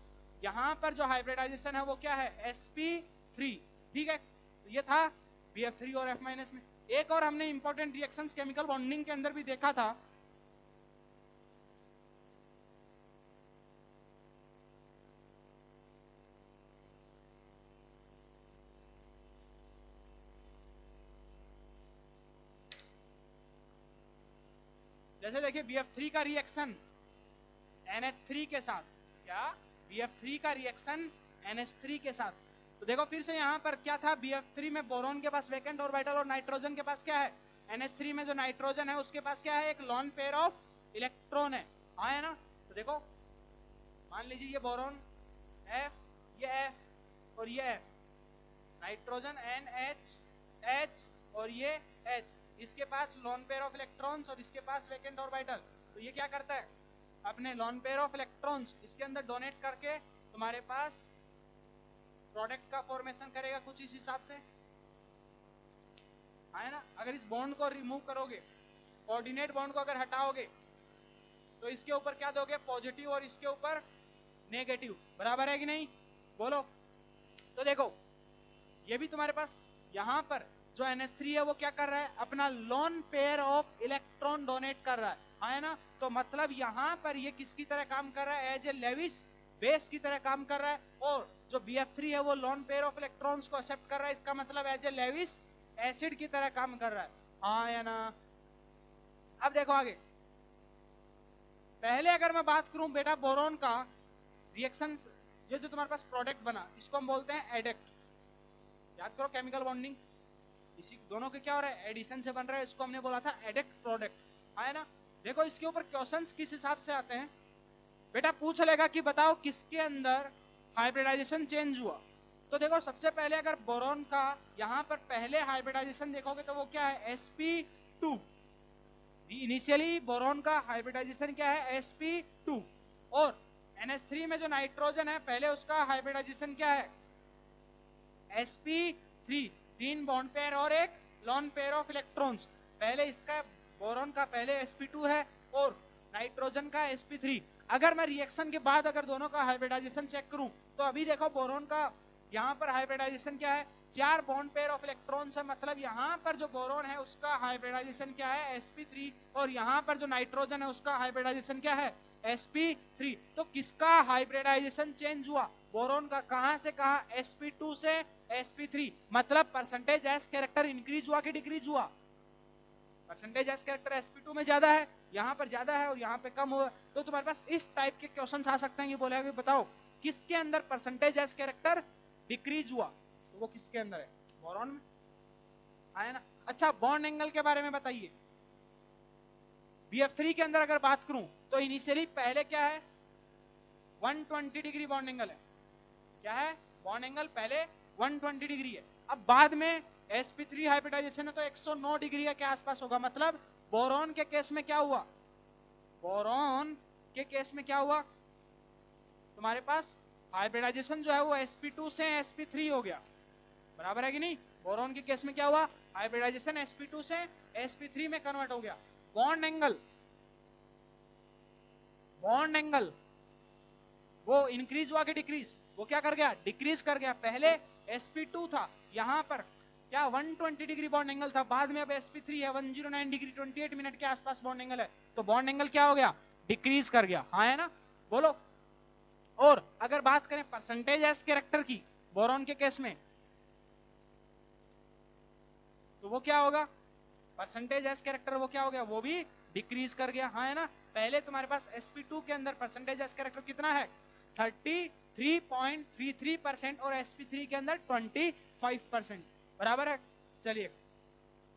यहां पर जो हाइब्रिडाइजेशन है वो क्या है, sp3, ठीक है। तो ये था BF3 और F माइनस में। एक और हमने इंपॉर्टेंट रिएक्शंस केमिकल बॉन्डिंग के अंदर भी देखा था, जैसे देखिए BF3 का रिएक्शन NH3 के साथ, क्या BF3 का रिएक्शन NH3 के साथ। तो देखो फिर से यहाँ पर क्या था, BF3 में बोरॉन के पास वैकेंट ऑर्बिटल और नाइट्रोजन के पास क्या है, NH3 में जो नाइट्रोजन है उसके पास क्या है, एक लॉन पेयर ऑफ इलेक्ट्रॉन है, हाँ है ना। तो देखो मान लीजिए ये बोरॉन F, ये F और ये F, नाइट्रोजन NH, H और ये H, इसके पास लॉन पेयर ऑफ इलेक्ट्रॉन्स और इसके पास वैकेंट ऑर्बिटल। तो ये क्या करता है, अपने लॉन पेयर ऑफ इलेक्ट्रॉन्स इसके अंदर डोनेट करके तुम्हारे पास प्रोडक्ट का फॉर्मेशन करेगा कुछ इस हिसाब से, है ना। अगर इस बॉन्ड को रिमूव करोगे, कोऑर्डिनेट बॉन्ड को अगर हटाओगे तो इसके ऊपर क्या दोगे, पॉजिटिव, और इसके ऊपर नेगेटिव, बराबर है कि नहीं, बोलो। तो देखो ये भी तुम्हारे पास यहां पर जो NH3 है वो क्या कर रहा है, अपना lone pair of electron donate कर रहा है ना। तो मतलब यहां पर ये किसकी तरह काम कर रहा है, एज ए लेविस बेस की तरह काम कर रहा है। और जो BF3 है वो लॉन पेयर ऑफ इलेक्ट्रॉन्स को एक्सेप्ट कर रहा है, इसका मतलब एज ए लेविस एसिड की तरह काम कर रहा है, हाँ या ना। अब देखो आगे, पहले अगर मैं बात करूं बेटा बोरॉन का रिएक्शन, ये जो तुम्हारे पास प्रोडक्ट बना इसको हम बोलते हैं एडेक्ट, याद करो केमिकल बॉन्डिंग, इसी दोनों के क्या हो रहा है, एडिशन से बन रहा है, इसको हमने बोला था एडेक्ट प्रोडक्ट, है ना। देखो इसके ऊपर क्वेश्चंस किस हिसाब से आते हैं, बेटा पूछ लेगा कि बताओ किसके अंदर हाइब्रिडाइजेशन चेंज हुआ। तो देखो सबसे पहले अगर बोरॉन का यहां पर पहले हाइब्रिडाइजेशन देखोगे तो वो क्या है, sp2, इनिशियली बोरोन का हाइब्रिडाइजेशन क्या है, sp2, और NH3 में जो नाइट्रोजन है पहले उसका हाइब्रिडाइजेशन क्या है, sp3, 3 बॉन्ड पेयर और एक लॉन पेयर ऑफ इलेक्ट्रॉन्स। पहले इसका बोरोन का पहले sp2 है और नाइट्रोजन का sp3। अगर मैं रिएक्शन के बाद अगर दोनों का हाइब्रिडाइजेशन चेक करूं तो अभी देखो बोरोन का यहाँ पर हाइब्रिडाइजेशन क्या है, 4 बॉन्ड पेयर ऑफ इलेक्ट्रॉन्स है, मतलब यहाँ पर जो बोरोन है उसका हाइब्रिडाइजेशन क्या है, sp3, और यहाँ पर जो नाइट्रोजन है उसका हाइब्रिडाइजेशन क्या है, sp3। तो किसका हाइब्रिडाइजेशन चेंज हुआ, बोरोन का, कहां से कहा, sp2 से sp3, मतलब परसेंटेज एस कैरेक्टर इंक्रीज हुआ कि डिक्रीज हुआ, परसेंटेज एस कैरेक्टर sp2 में ज्यादा है, यहाँ पर ज्यादा है और यहाँ पे कम हुआ। तो तुम्हारे पास इस टाइप के क्वेश्चन आ सकते हैं, ये बोलेगा कि बताओ किसके अंदर परसेंटेज एस कैरेक्टर डिक्रीज हुआ, तो वो किसके अंदर है, बोरॉन में, आया ना। अच्छा बॉन्ड एंगल के बारे में बताइए, BF3 के अंदर अगर बात करूं तो इनिशियली पहले क्या है, 120 डिग्री बॉन्ड एंगल है, क्या है, बॉन्ड एंगल पहले 120 डिग्री है। अब बाद में sp3 हाइब्रिडाइजेशन है तो 109 डिग्री के आसपास होगा, मतलब बोरॉन के केस में क्या हुआ, बोरॉन के केस में क्या हुआ, तुम्हारे पास हाइब्रिडाइजेशन जो है वो sp2 से sp3 हो गया, बराबर है कि नहीं। बोरॉन के केस में क्या हुआ, हाइब्रिडाइजेशन sp2 से sp3 में कन्वर्ट हो गया। बॉन्ड एंगल, बॉन्ड एंगल वो इंक्रीज हुआ कि डिक्रीज, वो क्या कर गया, डिक्रीज कर गया। पहले sp2 था, यहां पर क्या 120 डिग्री बॉन्ड एंगल था, बाद में अब sp3 है 109 डिग्री 28 मिनट के आसपास बॉन्ड एंगल है, तो बॉन्ड एंगल क्या हो गया, डिक्रीज कर गया, हाँ है ना, बोलो। और अगर बात करें परसेंटेज एस कैरेक्टर की बोरॉन के केस में, तो वो क्या होगा, परसेंटेज एस कैरेक्टर वो क्या हो गया, वो भी डिक्रीज कर गया, हाँ है ना। पहले तुम्हारे पास sp2 के अंदर परसेंटेज एस कैरेक्टर कितना है, 33.33% और sp3 के अंदर 25%, बराबर है। चलिए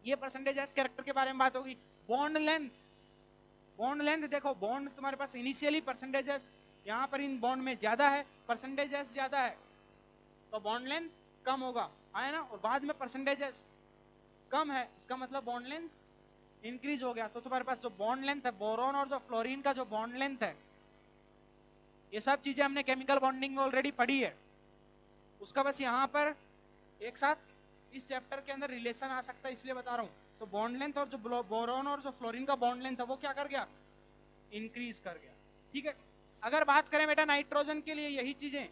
ये परसेंटेज एस कैरेक्टर के बारे में बात होगी। बॉन्ड लेंथ, बॉन्ड लेंथ देखो, बॉन्ड तुम्हारे पास इनिशियली परसेंटेज एस यहाँ पर इन बॉन्ड में ज्यादा है, परसेंटेज एस ज्यादा है तो बॉन्ड लेंथ कम होगा, है ना, और बाद में परसेंटेज एस कम है, इसका मतलब बॉन्ड लेंथ इंक्रीज हो गया। तो तुम्हारे पास जो बॉन्ड लेंथ है बोरॉन और जो फ्लोरीन का जो बॉन्ड लेंथ है, ये सब चीजें हमने केमिकल बॉन्डिंग में ऑलरेडी पढ़ी है, उसका बस यहाँ पर एक साथ इस चैप्टर के अंदर रिलेशन आ सकता है, इसलिए बता रहा हूँ। तो बॉन्ड लेंथ और जो बोरॉन और जो फ्लोरीन का बॉन्ड लेंथ है वो क्या कर गया, इंक्रीज कर गया, ठीक है। अगर बात करें बेटा नाइट्रोजन के लिए यही चीजें,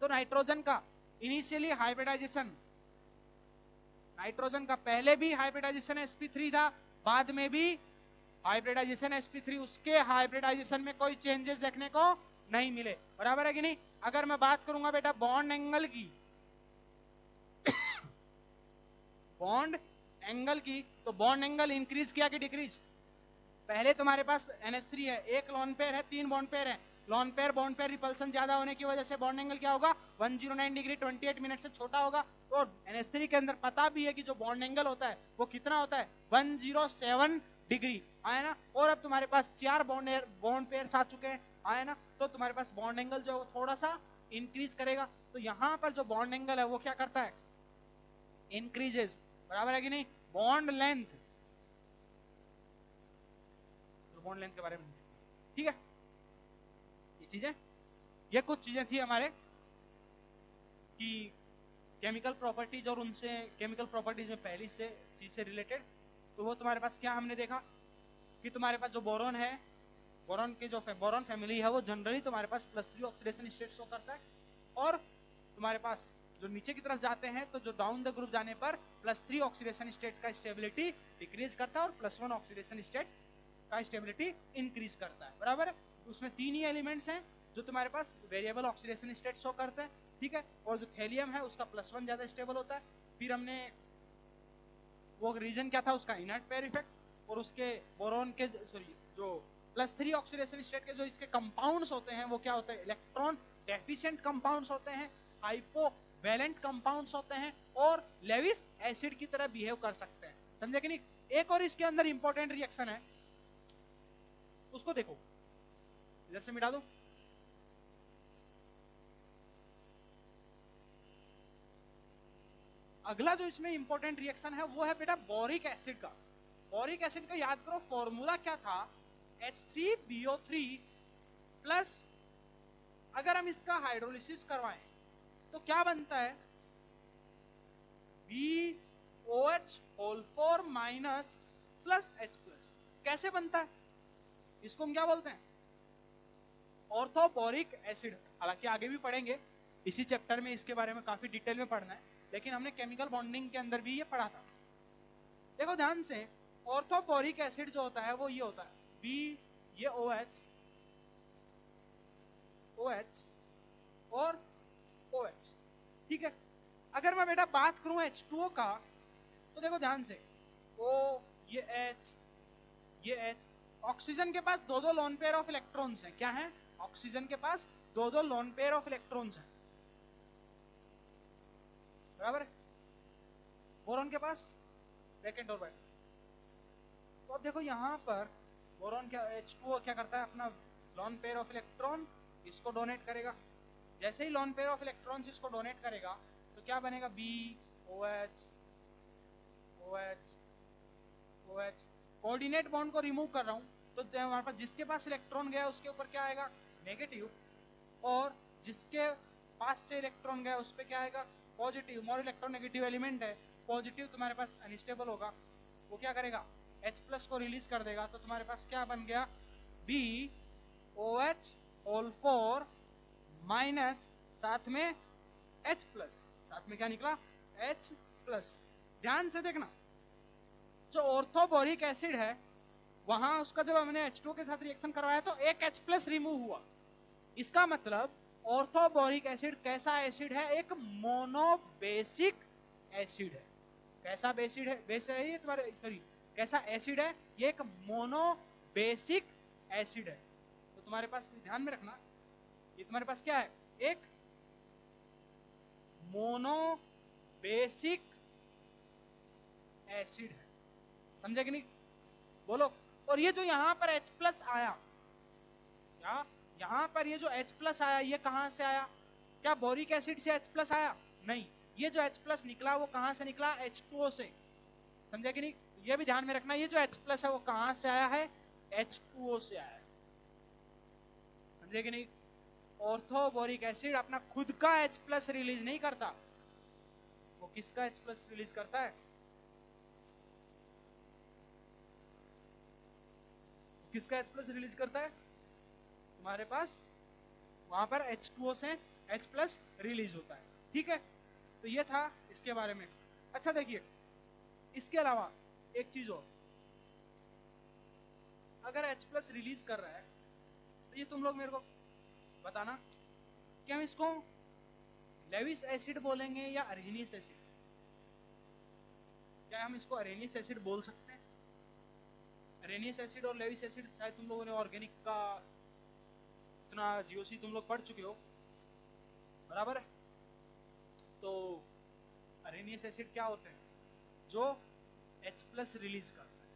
तो नाइट्रोजन का इनिशियली हाइब्रिडाइजेशन, नाइट्रोजन का पहले भी हाइब्रिडाइजेशन sp3 था, बाद में भी हाइब्रिडाइजेशन sp3, उसके हाइब्रिडाइजेशन में कोई चेंजेस देखने को नहीं मिले, बराबर है कि नहीं। अगर मैं बात करूंगा बेटा बॉन्ड एंगल की, बॉन्ड एंगल की, तो बॉन्ड एंगल इंक्रीज किया कि डिक्रीज, पहले तुम्हारे पास NH3 है, एक लॉन पेयर है, 3 बॉन्ड पेयर है, lone pair bond pair repulsion ज्यादा होने की वजह से बॉन्ड एंगल क्या होगा, 109 डिग्री 28 मिनट से छोटा होगा। और NH3 के अंदर पता भी है कि जो बॉन्ड एंगल होता है वो कितना होता है, 107 डिग्री, है ना। और अब तुम्हारे पास 4 बॉन्ड पेयर आ चुके हैं, है ना, तो तुम्हारे पास बॉन्ड एंगल जो है वो थोड़ा सा इंक्रीज करेगा। तो यहाँ पर जो बॉन्ड एंगल है वो क्या करता है, इंक्रीजेस, बराबर है कि नहीं। बॉन्ड लेंथ, बॉन्ड लेंथ के बारे में, ठीक है, ये चीजें, ये कुछ चीजें थी हमारे कि केमिकल प्रॉपर्टीज और उनसे केमिकल प्रॉपर्टीज में पहली से चीज से रिलेटेड। तो वो तुम्हारे पास क्या हमने देखा कि तुम्हारे पास जो बोरॉन है, बोरॉन के जो बोरॉन फैमिली है वो जनरली तुम्हारे पास +3 ऑक्सीडेशन स्टेट शो करता है, और तुम्हारे पास जो नीचे की तरफ जाते हैं तो जो डाउन द ग्रुप जाने पर +3 ऑक्सीडेशन स्टेट का स्टेबिलिटी डिक्रीज करता है और +1 ऑक्सीडेशन स्टेट का स्टेबिलिटी इंक्रीज करता है, बराबर है। उसमें 3 ही एलिमेंट्स हैं जो तुम्हारे पास वेरिएबल ऑक्सीडेशन स्टेट शो करते हैं, ठीक है। और जो थेलियम है उसका +1 ज्यादा स्टेबल होता है। फिर हमने वो रीजन क्या था उसका, इनर्ट पेयर इफेक्ट, और उसके बोरॉन के सॉरी जो +3 ऑक्सीडेशन स्टेट के जो इसके कंपाउंड्स होते हैं वो क्या होते हैं, इलेक्ट्रॉन डेफिशिएंट कंपाउंड्स होते हैं, हाइपोवैलेंट कंपाउंड्स होते हैं, और लेविस एसिड की तरह बिहेव कर सकते हैं, समझे कि नहीं। एक और इसके अंदर इंपॉर्टेंट रिएक्शन है, उसको देखो, इधर से मिटा दो। अगला जो इसमें इंपॉर्टेंट रिएक्शन है वो है बेटा बोरिक एसिड का। बोरिक एसिड का याद करो फॉर्मूला क्या था, H3BO3 प्लस अगर हम इसका हाइड्रोलिसिस करवाएं तो क्या बनता है, BOH whole 4 minus plus H plus. कैसे बनता है, इसको हम क्या बोलते हैं, ऑर्थोबोरिक एसिड। हालांकि आगे भी पढ़ेंगे इसी चैप्टर में, इसके बारे में काफी डिटेल में पढ़ना है, लेकिन हमने केमिकल बॉन्डिंग के अंदर भी ये पढ़ा था। देखो ध्यान से, ऑर्थोबोरिक एसिड जो होता है वो ये होता है, बी ये OH और OH, ठीक है। अगर मैं बेटा बात करूं H2O का, तो देखो ध्यान से, O ये H ये H, ऑक्सीजन के पास दो लोन पेयर ऑफ इलेक्ट्रॉन्स हैं। क्या है, ऑक्सीजन के पास दो लोन पेयर ऑफ इलेक्ट्रॉन्स हैं, बराबर है। बोरॉन के पास वैकेंट ऑर्बिटल। तो अब देखो यहां पर बोरॉन क्या, H2O क्या करता है, अपना लोन पेयर ऑफ इलेक्ट्रॉन इसको डोनेट करेगा। जैसे ही लोन पेयर ऑफ इलेक्ट्रॉन्स इसको डोनेट करेगा तो क्या बनेगा, BOH OH OH। Coordinate bond को रिमूव कर रहा हूं तो हमारे पास जिसके पास इलेक्ट्रॉन गया उसके ऊपर क्या आएगा, नेगेटिव, और जिसके पास से इलेक्ट्रॉन गया उस पर क्या आएगा, पॉजिटिव। मोर इलेक्ट्रोनेगेटिव एलिमेंट है, पॉजिटिव तुम्हारे पास अनस्टेबल होगा, वो क्या करेगा, H प्लस को रिलीज कर देगा। तो तुम्हारे पास क्या बन गया, BOH होल 4 माइनस साथ में H प्लस, साथ में क्या निकला, H प्लस। ध्यान से देखना, जो ऑर्थोबोरिक एसिड है वहां उसका जब हमने H2O के साथ रिएक्शन करवाया तो एक H प्लस रिमूव हुआ। इसका मतलब ऑर्थोबोरिक एसिड कैसा एसिड है, एक मोनोबेसिक एसिड है। कैसा बेसिड है, बेस है ये तुम्हारे, सॉरी कैसा एसिड है, ये एक मोनोबेसिक एसिड है। तो तुम्हारे पास ध्यान में रखना, ये तुम्हारे पास क्या है, एक मोनोबेसिक एसिड है। समझे कि नहीं, बोलो। और ये जो यहां पर H प्लस आया, क्या यहां पर ये जो H प्लस आया ये कहां से आया, क्या बोरिक एसिड से H प्लस आया, नहीं, ये जो H प्लस निकला वो कहां से निकला, H2O से। समझे कि नहीं, ये भी ध्यान में रखना, ये जो H प्लस है वो कहां से आया है, H2O से आया है। समझे कि नहीं, ऑर्थोबोरिक एसिड अपना खुद का H प्लस रिलीज नहीं करता, वो किसका H प्लस रिलीज करता है, किसका H प्लस रिलीज करता है, तुम्हारे पास वहां पर H2O से H प्लस रिलीज होता है, ठीक है। तो ये था इसके बारे में। अच्छा देखिए, इसके अलावा एक चीज और, अगर H प्लस रिलीज कर रहा है तो ये तुम लोग मेरे को बताना कि हम इसको लेविस एसिड बोलेंगे या अरेनियस एसिड। क्या हम इसको अरेनियस एसिड बोल सकते हैं, अरेनियस एसिड और लेविस एसिड, शायद तुम लोगों ने ऑर्गेनिक का इतना जीओसी तुम लोग पढ़ चुके हो, बराबर है। तो अरेनियस एसिड क्या होते हैं, जो H प्लस रिलीज करते हैं,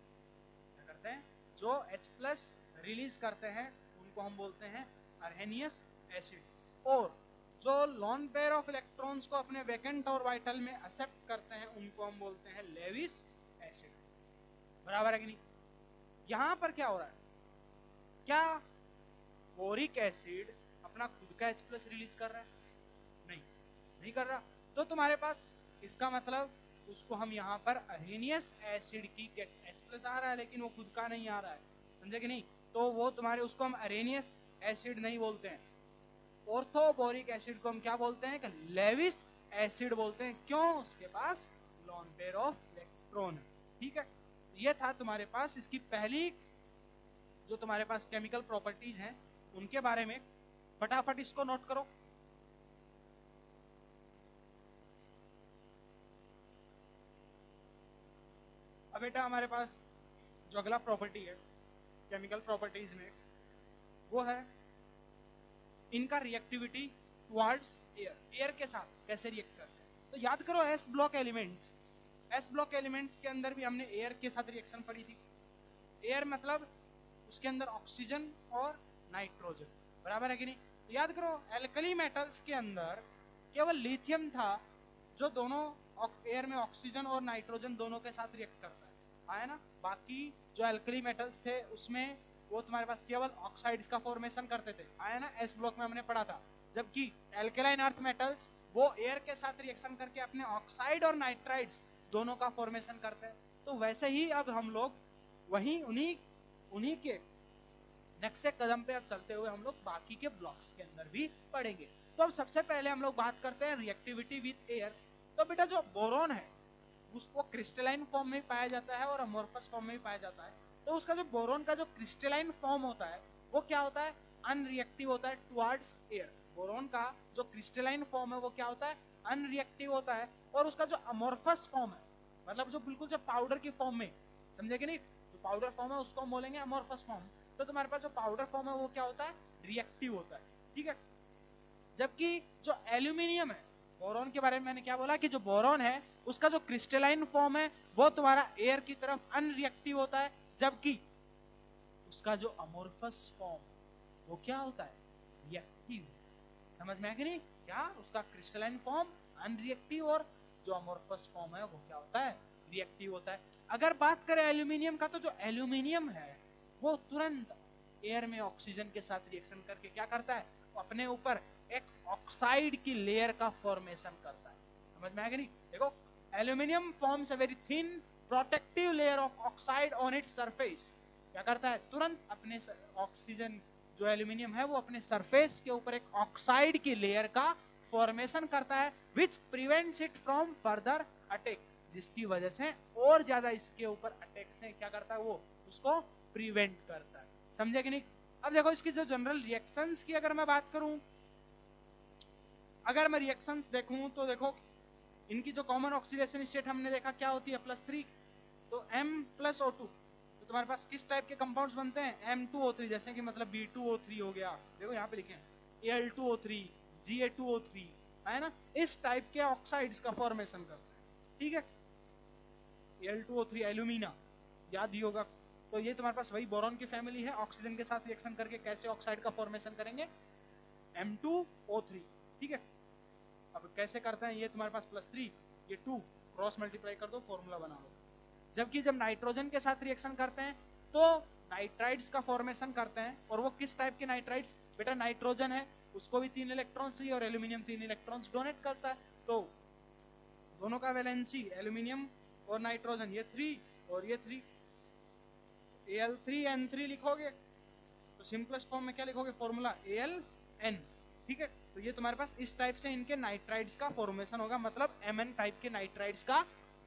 क्या करते हैं, जो H प्लस रिलीज करते हैं उनको हम बोलते हैं अरेनियस एसिड। और जो लॉन पेयर ऑफ इलेक्ट्रॉन्स को अपने वैकेंट ऑर्बिटल में एक्सेप्ट करते हैं उनको हम बोलते हैं लेविस एसिड, बराबर है कि नहीं। यहां पर क्या हो रहा है, क्या बोरिक एसिड अपना खुद का H प्लस रिलीज कर रहा है, नहीं, नहीं कर रहा। तो तुम्हारे पास इसका मतलब उसको हम यहाँ पर अरेनियस एसिड की H प्लस आ रहा है लेकिन वो खुद का नहीं आ रहा है, समझे कि नहीं। तो वो तुम्हारे, उसको हम अरेनियस एसिड नहीं बोलते हैं, ऑर्थोबोरिक एसिड को हम क्या बोलते हैं, कि लेविस एसिड बोलते हैं। क्यों, उसके पास लॉन पेयर ऑफ इलेक्ट्रॉन है, ठीक है। ये था तुम्हारे पास इसकी पहली जो तुम्हारे पास केमिकल प्रॉपर्टीज हैं उनके बारे में। फटाफट इसको नोट करो। अब बेटा हमारे पास जो अगला प्रॉपर्टी है केमिकल प्रॉपर्टीज में, वो है इनका रिएक्टिविटी टुवर्ड्स एयर, एयर के साथ कैसे रिएक्ट करते हैं। तो याद करो S block elements, S block elements के अंदर भी हमने एयर के साथ रिएक्शन पढ़ी थी। एयर मतलब उसके अंदर ऑक्सीजन और नाइट्रोजन, बराबर है कि नहीं। तो याद करो एल्कली मेटल्स के अंदर केवल लिथियम था जो दोनों एयर में ऑक्सीजन और नाइट्रोजन दोनों के साथ रिएक्ट करता है। आया ना। बाकी जो एल्कली मेटल्स थे उसमें वो तुम्हारे पास केवल ऑक्साइड्स का फॉर्मेशन करते थे, आया ना, एस ब्लॉक में हमने पढ़ा था। जबकि एल्केलाइन अर्थ मेटल्स वो एयर के साथ रिएक्शन करके अपने ऑक्साइड और नाइट्राइड्स दोनों का फॉर्मेशन करते हैं। तो वैसे ही अब हम लोग वही उन्हीं के नेक्स्ट कदम पे अब चलते हुए हम लोग बाकी के ब्लॉक्स के अंदर भी पढ़ेंगे। तो अब सबसे पहले हम लोग बात करते हैं रिएक्टिविटी विद एयर। तो बेटा जो बोरॉन है उसको क्रिस्टलाइन फॉर्म में पाया जाता है और अमोर्फस फॉर्म में भी पाया जाता है। तो उसका जो बोरॉन का जो क्रिस्टलाइन फॉर्म होता है वो क्या होता है, अनरिएक्टिव होता है टुवर्ड्स एयर। बोरॉन का जो क्रिस्टलाइन फॉर्म है वो क्या होता है, अनरिएक्टिव होता है। और उसका जो अमोर्फस फॉर्म है, मतलब जो बिल्कुल जो पाउडर की फॉर्म में, समझे कि नहीं, जो पाउडर फॉर्म है उसको हम बोलेंगे अमोर्फस फॉर्म। तो तुम्हारे पास जो पाउडर फॉर्म है वो क्या होता है, रिएक्टिव होता है, ठीक है। जबकि जो एल्यूमिनियम है, बोरॉन के बारे में मैंने क्या बोला कि जो बोरॉन है उसका जो क्रिस्टलाइन फॉर्म है वो तुम्हारा एयर की तरफ अनरिएक्टिव होता है, जबकि उसका जो अमोर्फस फॉर्म वो क्या होता है, रिएक्टिव। समझ में आया कि नहीं, क्या उसका क्रिस्टलाइन फॉर्म अनरिएक्टिव और जो अमोर्फस फॉर्म है वो क्या होता है, रिएक्टिव होता है। अगर बात करें एल्यूमिनियम का, तो जो एल्यूमिनियम है वो तुरंत एयर में ऑक्सीजन के साथ रिएक्शन करके क्या करता है, अपने ऊपर एक ऑक्साइड की लेयर का फॉर्मेशन करता है। समझ में आया कि नहीं, देखो aluminium forms a very thin protective layer of oxide on its surface. क्या करता है, तुरंत अपने ऑक्सीजन जो एल्यूमिनियम है वो अपने सरफेस के ऊपर एक ऑक्साइड की लेयर का फॉर्मेशन करता है, विच prevents it from further attack, जिसकी वजह से और ज्यादा इसके ऊपर अटैक से क्या करता है, वो उसको प्रिवेंट करता है। समझे कि नहीं। अब देखो इसकी जो जनरल रिएक्शंस की अगर मैं बात करूं, अगर मैं रिएक्शंस देखूं तो देखो इनकी जो कॉमन ऑक्सीडेशन स्टेट हमने देखा क्या होती है, +3। तो M+O2, तो तुम्हारे पास किस टाइप के कंपाउंड्स बनते हैं, M2O3, जैसे कि मतलब B2O3 हो गया, देखो यहाँ पे लिखे हैं Al2O3, Ga2O3, है ना, इस टाइप के ऑक्साइड्स का फॉर्मेशन करते हैं, ठीक है। Al2O3 एल्यूमिना याद ही होगा। तो ये तुम्हारे पास वही बोरॉन की फैमिली है, ऑक्सीजन के साथ रिएक्शन करके कैसे ऑक्साइड का फॉर्मेशन करेंगे, M2O3, ठीक है। अब कैसे करते हैं, ये तुम्हारे पास +3, ये 2, क्रॉस मल्टीप्लाई कर दो, फॉर्मूला बना लो। जबकि जब नाइट्रोजन के साथ रिएक्शन करते हैं तो नाइट्राइड्स का फॉर्मेशन करते हैं। और वो किस टाइप के नाइट्राइड्स, बेटा नाइट्रोजन है उसको भी 3 इलेक्ट्रॉन्स चाहिए और एल्यूमिनियम 3 इलेक्ट्रॉन्स डोनेट करता है। तो दोनों का वैलेंसी एल्यूमिनियम और नाइट्रोजन ये 3 और ये 3, Al3N3 लिखोगे तो सिंपलेस्ट फॉर्म में क्या लिखोगे, फॉर्मूला Aln, ठीक है। तो ये तुम्हारे पास इस टाइप से इनके नाइट्राइड्स का फॉर्मेशन होगा, मतलब Mn टाइप के नाइट्राइड्स का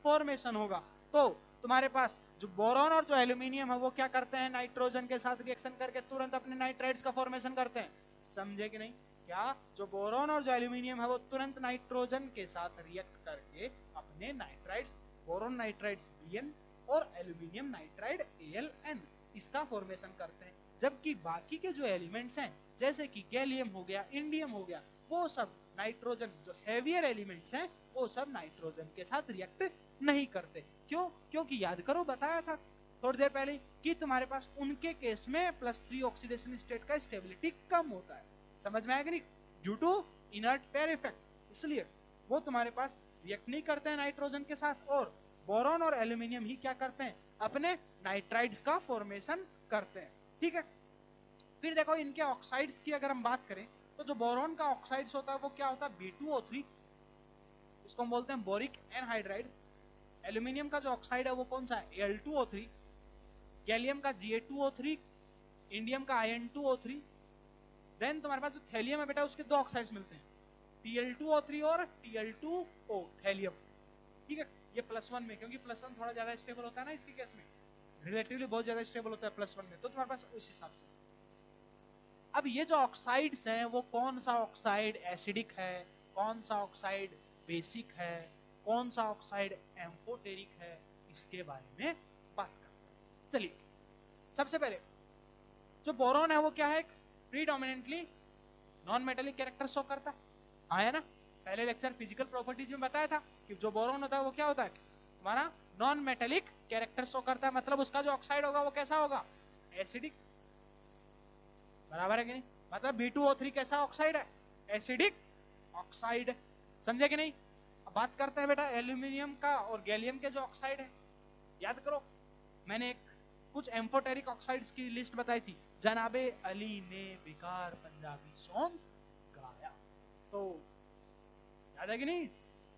फॉर्मेशन होगा। तो तुम्हारे पास जो बोरॉन और जो एल्यूमिनियम है वो क्या करते हैं, नाइट्रोजन के साथ रिएक्शन करके तुरंत अपने नाइट्राइड्स का फॉर्मेशन करते हैं। समझे कि नहीं, क्या जो बोरॉन और जो एल्यूमिनियम है वो तुरंत नाइट्रोजन के साथ रिएक्ट करके अपने नाइट्राइड्स, बोरॉन नाइट्राइड्स Bn और एल्यूमिनियम नाइट्राइड Aln, इसका फॉर्मेशन करते हैं। जबकि बाकी के जो एलिमेंट्स हैं जैसे कि गैलियम हो गया, इंडियम हो गया, वो सब नाइट्रोजन जो हैवियर एलिमेंट्स हैं वो सब नाइट्रोजन के साथ रिएक्ट नहीं करते। क्यों, क्योंकि याद करो बताया था थोड़ी देर पहले कि तुम्हारे पास उनके केस में +3 ऑक्सीडेशन स्टेट का स्टेबिलिटी कम होता है। समझ में आया कि नहीं, due to inert pair effect, इसलिए वो तुम्हारे पास रिएक्ट नहीं करते हैं नाइट्रोजन के साथ। और बोरॉन और एल्यूमिनियम ही क्या करते हैं, अपने नाइट्राइड्स का फॉर्मेशन करते हैं, ठीक है। फिर देखो इनके ऑक्साइड्स की अगर हम बात करें तो जो बोरॉन का ऑक्साइड्स होता है वो क्या होता है, B2O3, इसको हम बोलते हैं बोरिक एनहाइड्राइड। एल्यूमिनियम का जो ऑक्साइड है वो कौन सा है, Al2O3। गैलियम का Ga2O3, इंडियम का In2O3। देन तुम्हारे पास जो थैलियम है बेटा उसके 2 ऑक्साइड्स मिलते हैं, Tl2O3 और Tl2O, थैलियम, ठीक है। ये +1 में, क्योंकि +1 थोड़ा ज्यादा स्टेबल होता है ना इसके केस में, रिलेटिवली बहुत ज्यादा स्टेबल होता है +1 में, तो तुम्हारे पास उस हिसाब से। अब ये जो ऑक्साइड्स हैं वो कौन सा ऑक्साइड एसिडिक है, कौन सा ऑक्साइड बेसिक है, कौन सा ऑक्साइड एम्फोटेरिक है, इसके बारे में बात करते हैं। चलिए सबसे पहले जो बोरॉन है वो क्या है, predominantly non metallic character show करता है, आया ना, पहले लेक्चर फिजिकल प्रॉपर्टीज में बताया था कि जो बोरॉन होता है वो क्या होता है, हमारा नॉन मेटेलिक कैरेक्टर शो करता है, मतलब उसका जो ऑक्साइड होगा वो कैसा होगा, एसिडिक, बराबर है कि नहीं। मतलब B2O3 कैसा ऑक्साइड है, एसिडिक ऑक्साइड, समझे कि नहीं। अब बात करते हैं बेटा एल्यूमिनियम का और गैलियम के जो ऑक्साइड है, याद करो मैंने एक कुछ एम्फोटेरिक ऑक्साइड्स की लिस्ट बताई थी, जनाबे अली ने बेकार पंजाबी सॉन्ग गाया, तो याद है कि नहीं,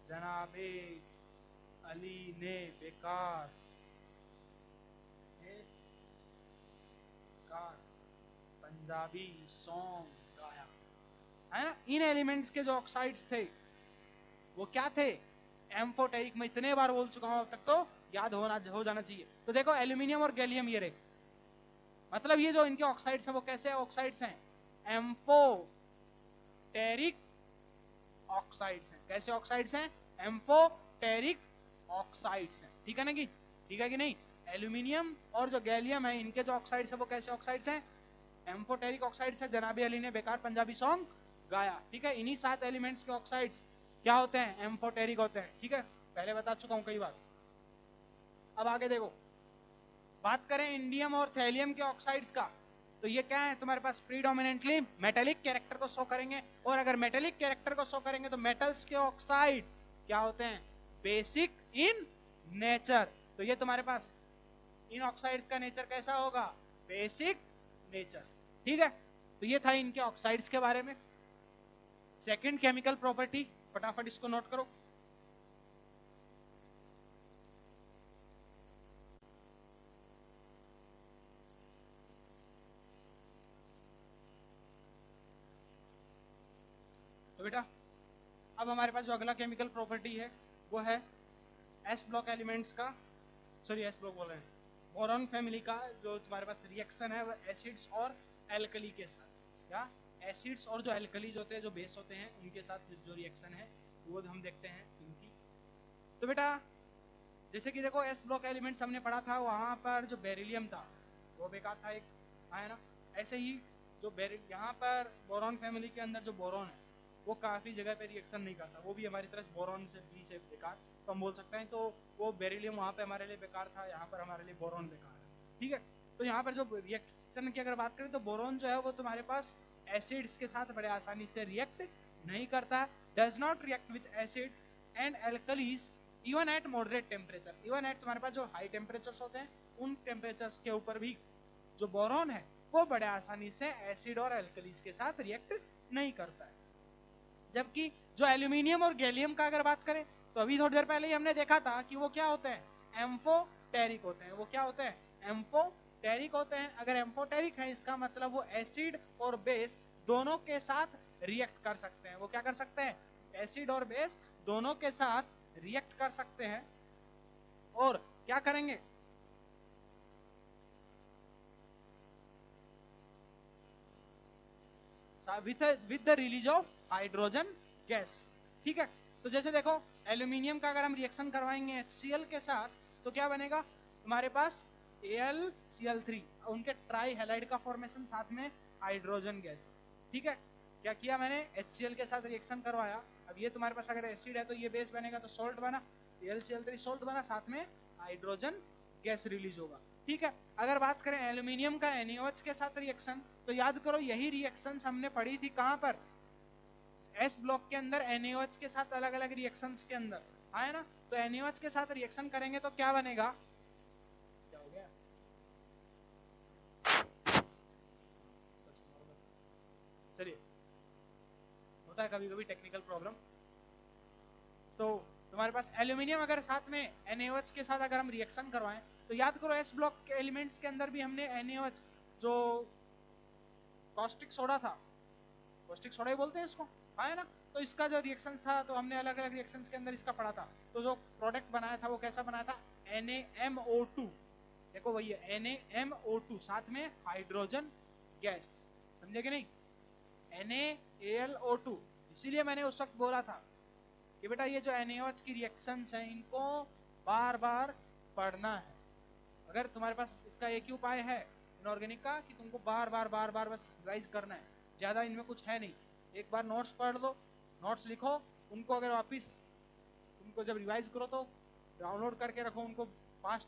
जनाबे अली ने बेकार पंजाबी सॉन्ग गाया, है ना। इन एलिमेंट्स के जो ऑक्साइड्स थे वो क्या थे, एम्फोटेरिक। मैं इतने बार बोल चुका हूं अब तक तो याद हो जाना चाहिए। तो देखो एल्यूमिनियम और गैलियम, ये रहे, मतलब ये जो इनके ऑक्साइड्स हैं वो कैसे ऑक्साइड्स हैं, एम्फोटेरिक ऑक्साइड्स हैं। कैसे ऑक्साइड्स हैं, एम्फोटेरिक ऑक्साइड्स हैं, ठीक है ना कि, ठीक है कि नहीं। एल्यूमिनियम और जो गैलियम है इनके जो ऑक्साइड्स है वो कैसे ऑक्साइड्स हैं, एम्फोटेरिक ऑक्साइड्स है। जनाबी अली ने बेकार पंजाबी सॉन्ग गाया, ठीक है। इन्हीं 7 एलिमेंट्स के ऑक्साइड्स क्या होते हैं, एम्फोटेरिक होते हैं, ठीक है, पहले बता चुका हूं कई बार। अब आगे देखो, बात करें इंडियम और थैलियम के ऑक्साइड्स का, तो ये क्या है तुम्हारे पास, प्रीडोमिनेंटली मेटेलिक कैरेक्टर को शो करेंगे, और अगर मेटेलिक कैरेक्टर को शो करेंगे तो मेटल्स के ऑक्साइड क्या होते हैं, बेसिक इन नेचर। तो ये तुम्हारे पास इन ऑक्साइड्स का नेचर कैसा होगा, बेसिक नेचर, ठीक है। तो ये था इनके ऑक्साइड्स के बारे में। सेकंड केमिकल प्रॉपर्टी, फटाफट इसको नोट करो, तो बेटा अब हमारे पास जो अगला केमिकल प्रॉपर्टी है वो है एस ब्लॉक एलिमेंट्स का, सॉरी एस ब्लॉक बोल रहे हैं, बोरॉन फैमिली का जो तुम्हारे पास रिएक्शन है वो एसिड्स और एल्कली के साथ, या एसिड्स और जो एल्कलीज होते हैं, जो बेस होते हैं, उनके साथ जो रिएक्शन है वो हम देखते हैं इनकी। तो बेटा जैसे कि देखो एस ब्लॉक एलिमेंट्स हमने पढ़ा था, वहां पर जो बेरिलियम था वो बेकार था एक, है ना। ऐसे ही जो यहाँ पर बोरॉन फैमिली के अंदर जो बोरॉन है वो काफी जगह पे रिएक्शन नहीं करता, वो भी हमारी तरह बोरॉन से बी से बेकार, तो हम बोल सकते हैं तो वो बेरिलियम वहाँ पे हमारे लिए बेकार था, यहाँ पर हमारे लिए बोरॉन बेकार है, ठीक है। तो यहाँ पर जो रिएक्शन की अगर बात करें तो बोरॉन जो है वो तुम्हारे पास एसिड्स के साथ बड़े आसानी से रिएक्ट नहीं करता है, does not react with acid and alkalis even at moderate temperature. Even at तुम्हारे पास जो हाई टेम्परेचर्स होते हैं उन टेम्परेचर्स के ऊपर भी जो बोरॉन है वो बड़े आसानी से एसिड और एल्कलीज के साथ रिएक्ट नहीं करता है। जबकि जो एल्यूमिनियम और गैलियम का अगर बात करें तो अभी थोड़ी देर पहले ही हमने देखा था कि वो क्या होते हैं, एम्फोटेरिक होते हैं। वो क्या होते हैं, एम्फोटेरिक होते हैं। अगर एम्फोटेरिक है इसका मतलब वो एसिड और बेस दोनों के साथ रिएक्ट कर सकते हैं। वो क्या कर सकते हैं, एसिड और बेस दोनों के साथ रिएक्ट कर सकते हैं, और क्या करेंगे, with the release of hydrogen gas, ठीक है। तो जैसे देखो एल्यूमिनियम का अगर हम रिएक्शन करवाएंगे HCl के साथ तो क्या बनेगा, हमारे पास AlCl3, उनके ट्राई हैलाइड का फॉर्मेशन, साथ में हाइड्रोजन गैस, ठीक है। क्या किया मैंने, HCl के साथ रिएक्शन करवाया, अब ये तुम्हारे पास अगर एसिड है तो ये बेस बनेगा तो सॉल्ट बना, AlCl3 सॉल्ट बना, साथ में हाइड्रोजन गैस रिलीज होगा, ठीक है। अगर बात करें एल्यूमिनियम का NaOH के साथ रिएक्शन, तो याद करो यही रिएक्शंस हमने पढ़ी थी कहां पर, एस ब्लॉक के अंदर NaOH के साथ अलग अलग रिएक्शंस के अंदर, है ना। तो NaOH के साथ रिएक्शन करेंगे तो क्या बनेगा, क्या हो गया, चलिए होता है कभी कभी टेक्निकल प्रॉब्लम। तो तुम्हारे पास एल्यूमिनियम अगर साथ में NaOH के साथ अगर हम रिएक्शन करवाएं तो याद करो एस ब्लॉक के एलिमेंट्स के अंदर भी हमने NaOH जो कॉस्टिक सोडा था, कॉस्टिक सोडा ही बोलते हैं इसको, है ना। तो इसका जो रिएक्शन था तो हमने अलग अलग रिएक्शंस के अंदर इसका पढ़ा था। तो जो प्रोडक्ट बनाया था वो कैसा बनाया था, NaMO2, देखो वही है NaMO2 साथ में हाइड्रोजन गैस, समझे कि नहीं, NaAlO2। इसीलिए मैंने उस वक्त बोला था कि बेटा ये जो NaOH की रिएक्शंस हैं इनको बार बार पढ़ना है। अगर तुम्हारे पास इसका एक ही उपाय है इनऑर्गेनिक का कि तुमको बार बार बस रिवाइज करना है, ज्यादा इनमें कुछ है नहीं। एक बार नोट्स पढ़ लो, नोट्स लिखो, उनको अगर वापिस तुमको जब रिवाइज करो तो डाउनलोड करके रखो, उनको फास्ट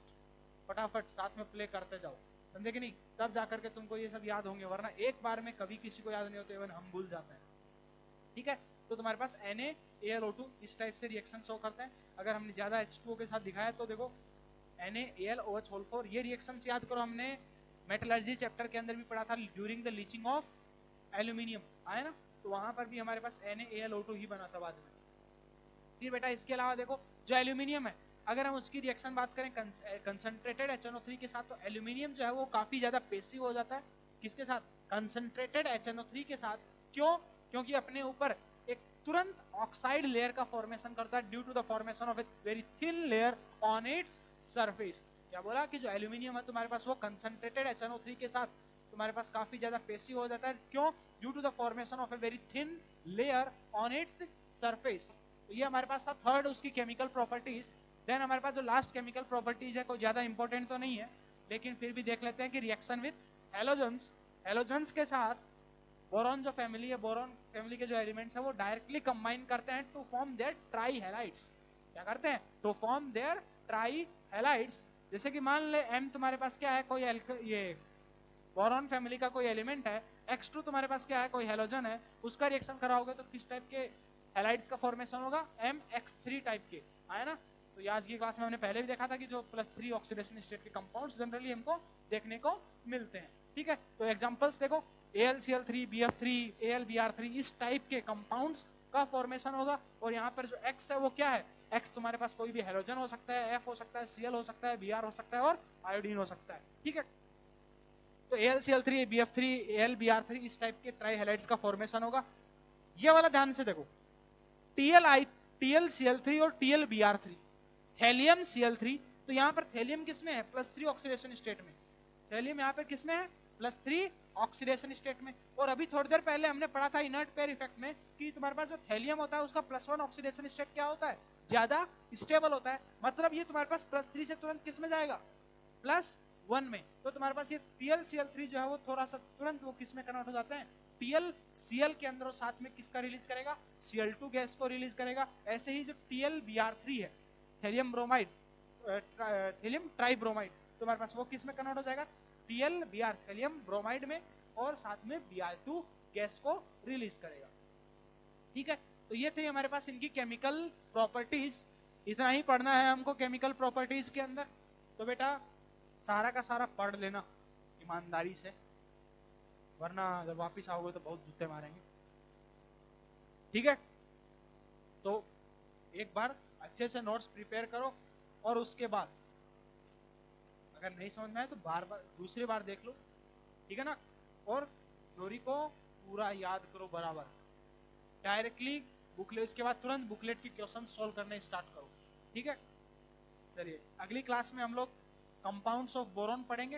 फटाफट साथ में प्ले करते जाओ, समझे कि नहीं, तब जाकर के तुमको ये सब याद होंगे, वरना एक बार में कभी किसी को याद नहीं होते, इवन हम भूल जाते हैं, ठीक है। तो तुम्हारे पास NaAlO2 इस टाइप से रिएक्शन शो करते हैं। अगर हमने ज्यादा H2O के साथ दिखाया तो देखो NaAlOH4। ये रिएक्शंस याद करो, हमने मेटलर्जी चैप्टर के अंदर भी पढ़ा था during the leaching of aluminium, आया ना, तो वहां पर भी हमारे पास NaAlO2 ही बना था बाद में। फिर बेटा इसके अलावा देखो जो एल्यूमिनियम है, अगर हम उसकी रिएक्शन बात करें कंसंट्रेटेड HNO3 के साथ, तो एल्यूमिनियम जो है वो काफी ज्यादा पेसिव हो जाता है। किसके साथ? कंसंट्रेटेड HNO3 के साथ। क्यों? क्योंकि अपने ऊपर एक तुरंत ऑक्साइड लेयर का फॉर्मेशन करता है due to the formation of a very thin layer on its surface. क्या बोला कि जो एल्यूमिनियम है तुम्हारे पास वो कंसंट्रेटेड HNO3 के साथ तुम्हारे पास काफी ज्यादा पेसिव हो जाता है। क्यों? Due to the formation of a very thin layer on its surface. तो ये हमारे पास था थर्ड उसकी केमिकल प्रॉपर्टीज। देन हमारे पास जो लास्ट केमिकल प्रॉपर्टीज है कोई ज्यादा इंपॉर्टेंट तो नहीं है, लेकिन फिर भी देख लेते हैं कि रिएक्शन विद हेलोजन्स, हेलोजन्स के साथ बोरॉन जो फैमिली है, बोरॉन फैमिली के जो एलिमेंट्स है वो डायरेक्टली कंबाइन करते हैं to form their trihalides. क्या करते हैं? To form their trihalides. जैसे कि मान ले M तुम्हारे पास क्या है, कोई ये बोरॉन फैमिली का कोई एलिमेंट है, X2 तुम्हारे पास क्या है, कोई हेलोजन है, उसका रिएक्शन कराओगे तो किस टाइप के हेलाइड्स का फॉर्मेशन होगा? MX3 टाइप के, आया ना। तो आज की क्लास में हमने पहले भी देखा था कि जो +3 ऑक्सीडेशन स्टेट के कंपाउंड्स जनरली हमको देखने को मिलते हैं। ठीक है, तो एग्जांपल्स देखो AlCl3, BF3, AlBr3, इस टाइप के कंपाउंड्स का फॉर्मेशन होगा। और यहाँ पर जो X है वो क्या है? X तुम्हारे पास कोई भी हेलोजन हो सकता है, F हो सकता है, Cl हो सकता है, Br हो सकता है और आयोडीन हो सकता है। ठीक है, तो AlCl3, BF3, AlBr3 इस टाइप के ट्राई हेलाइड्स का फॉर्मेशन होगा। ये वाला ध्यान से देखो, TlCl3 और TlBr3, थैलियम Cl3, तो यहाँ पर थैलियम किसमें है? +3 ऑक्सीडेशन स्टेट में। थैलियम यहाँ पर किसमें है? +3 ऑक्सीडेशन स्टेट में। और अभी थोड़ी देर पहले हमने पढ़ा था इनर्ट पेयर इफेक्ट में कि तुम्हारे पास जो थैलियम होता है उसका +1 ऑक्सीडेशन स्टेट क्या होता है? ज्यादा स्टेबल होता है। मतलब ये तुम्हारे पास +3 से तुरंत किस में जाएगा? +1 में। तो तुम्हारे पास ये TlCl3 जो है वो थोड़ा सा तुरंत वो किस में कन्वर्ट हो जाते हैं? TlCl के अंदर साथ में किसका रिलीज करेगा? Cl2 गैस को रिलीज करेगा। ऐसे ही जो TlBr3 है, थैलियम ब्रोमाइड, थैलियम ट्राइब्रोमाइड, तुम्हारे पास वो किस में कन्वर्ट हो जाएगा? TlBr, थैलियम ब्रोमाइड में, और साथ में Br2 गैस को रिलीज करेगा। ठीक है, तो ये थे हमारे पास इनकी केमिकल प्रॉपर्टीज। इतना ही पढ़ना है हमको केमिकल प्रॉपर्टीज के अंदर। तो बेटा सारा का सारा पढ़ लेना ईमानदारी से, वरना अगर वापिस आओगे तो बहुत जूते मारेंगे। ठीक है, तो एक बार अच्छे से नोट्स प्रिपेयर करो, और उसके बाद अगर नहीं समझ में आए तो बार बार दूसरी बार देख लो। ठीक है ना, और थ्योरी को पूरा याद करो बराबर, डायरेक्टली बुकलेट, उसके बाद तुरंत बुकलेट की क्वेश्चन सॉल्व करने स्टार्ट करो। ठीक है, चलिए अगली क्लास में हम लोग कंपाउंड्स ऑफ बोरॉन पढ़ेंगे।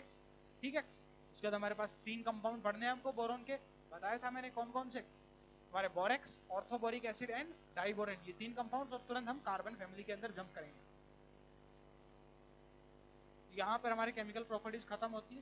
ठीक है, उसके बाद हमारे पास 3 कंपाउंड पढ़ने हैं हमको बोरॉन के, बताया था मैंने कौन कौन से, हमारे borax, orthoboric acid and diborane, ये 3 कंपाउंड्स। और तुरंत हम कार्बन फैमिली के अंदर जंप करेंगे। यहाँ पर हमारी केमिकल प्रॉपर्टीज खत्म होती है।